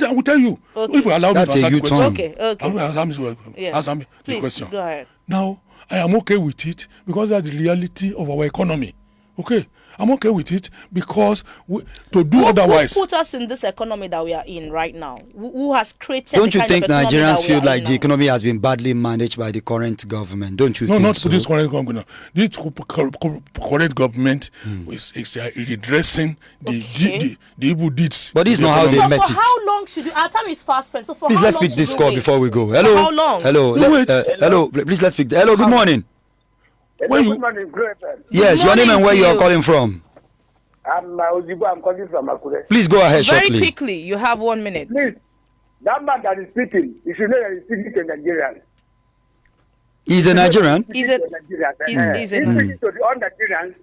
I will tell you. Okay. If you allow me to answer the question. Okay. Answer me the question. Go ahead. Now, I am okay with it because that's the reality of our economy. Okay? I'm okay with it because otherwise. Who put us in this economy that we are in right now? Who has created? Don't you think Nigerians feel like the economy has been badly managed by the current government? Don't you think so? No, not this current government. This current government is redressing the evil deeds. But this is not how they met it. How long should you? Our time is fast spent. So please let's pick this call before we go. Hello. How long? Hello. Hello. Please let's pick. Hello. Good morning. Good morning, yes, your name and where you are calling from. I'm Ojibo. I'm calling from Akure. Please go ahead very shortly. Very quickly. You have 1 minute. Please, that man that is speaking, you should know that he's speaking to Nigerian. He's a Nigerian? He's speaking to all Nigerians.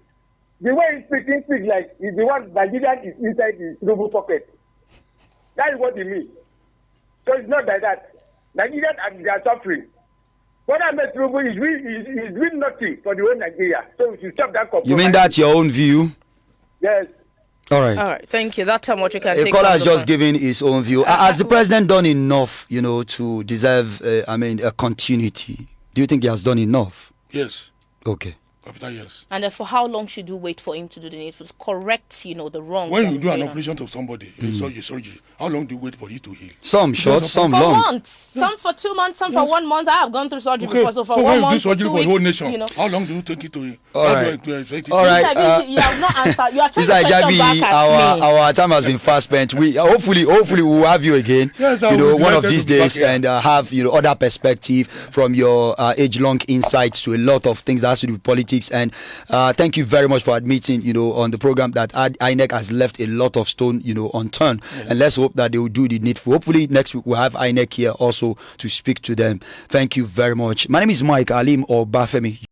The way he's speaking like he's the one Nigerian is inside his Tinubu pocket. That is what he means. So it's not like that. Nigerians are suffering. What I meant Tinubu is doing nothing for the whole Nigeria. So we should stop that compromise. You mean that's your own view? Yes. All right. All right. Thank you. That's how much you can take. A caller has just given his own view. Has the president done enough, to deserve, a continuity? Do you think he has done enough? Yes. Okay. Capital yes. And for how long should you wait for him to do the needful? Correct, the wrong. When you do an operation to somebody, surgery, how long do you wait for it to heal? Some short, some for long. Months. Yes. Some for 2 months, some for 1 month. I have gone through surgery before. So for so 1 month, when you do surgery for the whole nation, how long do you take it to heal? All right. You have not answered. You are trying to Jabi, back at me. Our time has been fast spent. We hopefully we will have you again. Yes, one of these days, and have other perspective from your age-long insights to a lot of things that has to do with politics. And thank you very much for admitting, on the program that INEC has left a lot of stone, unturned. Yes. And let's hope that they will do the needful. Hopefully next week we'll have INEC here also to speak to them. Thank you very much. My name is Mike Alim or Bafemi.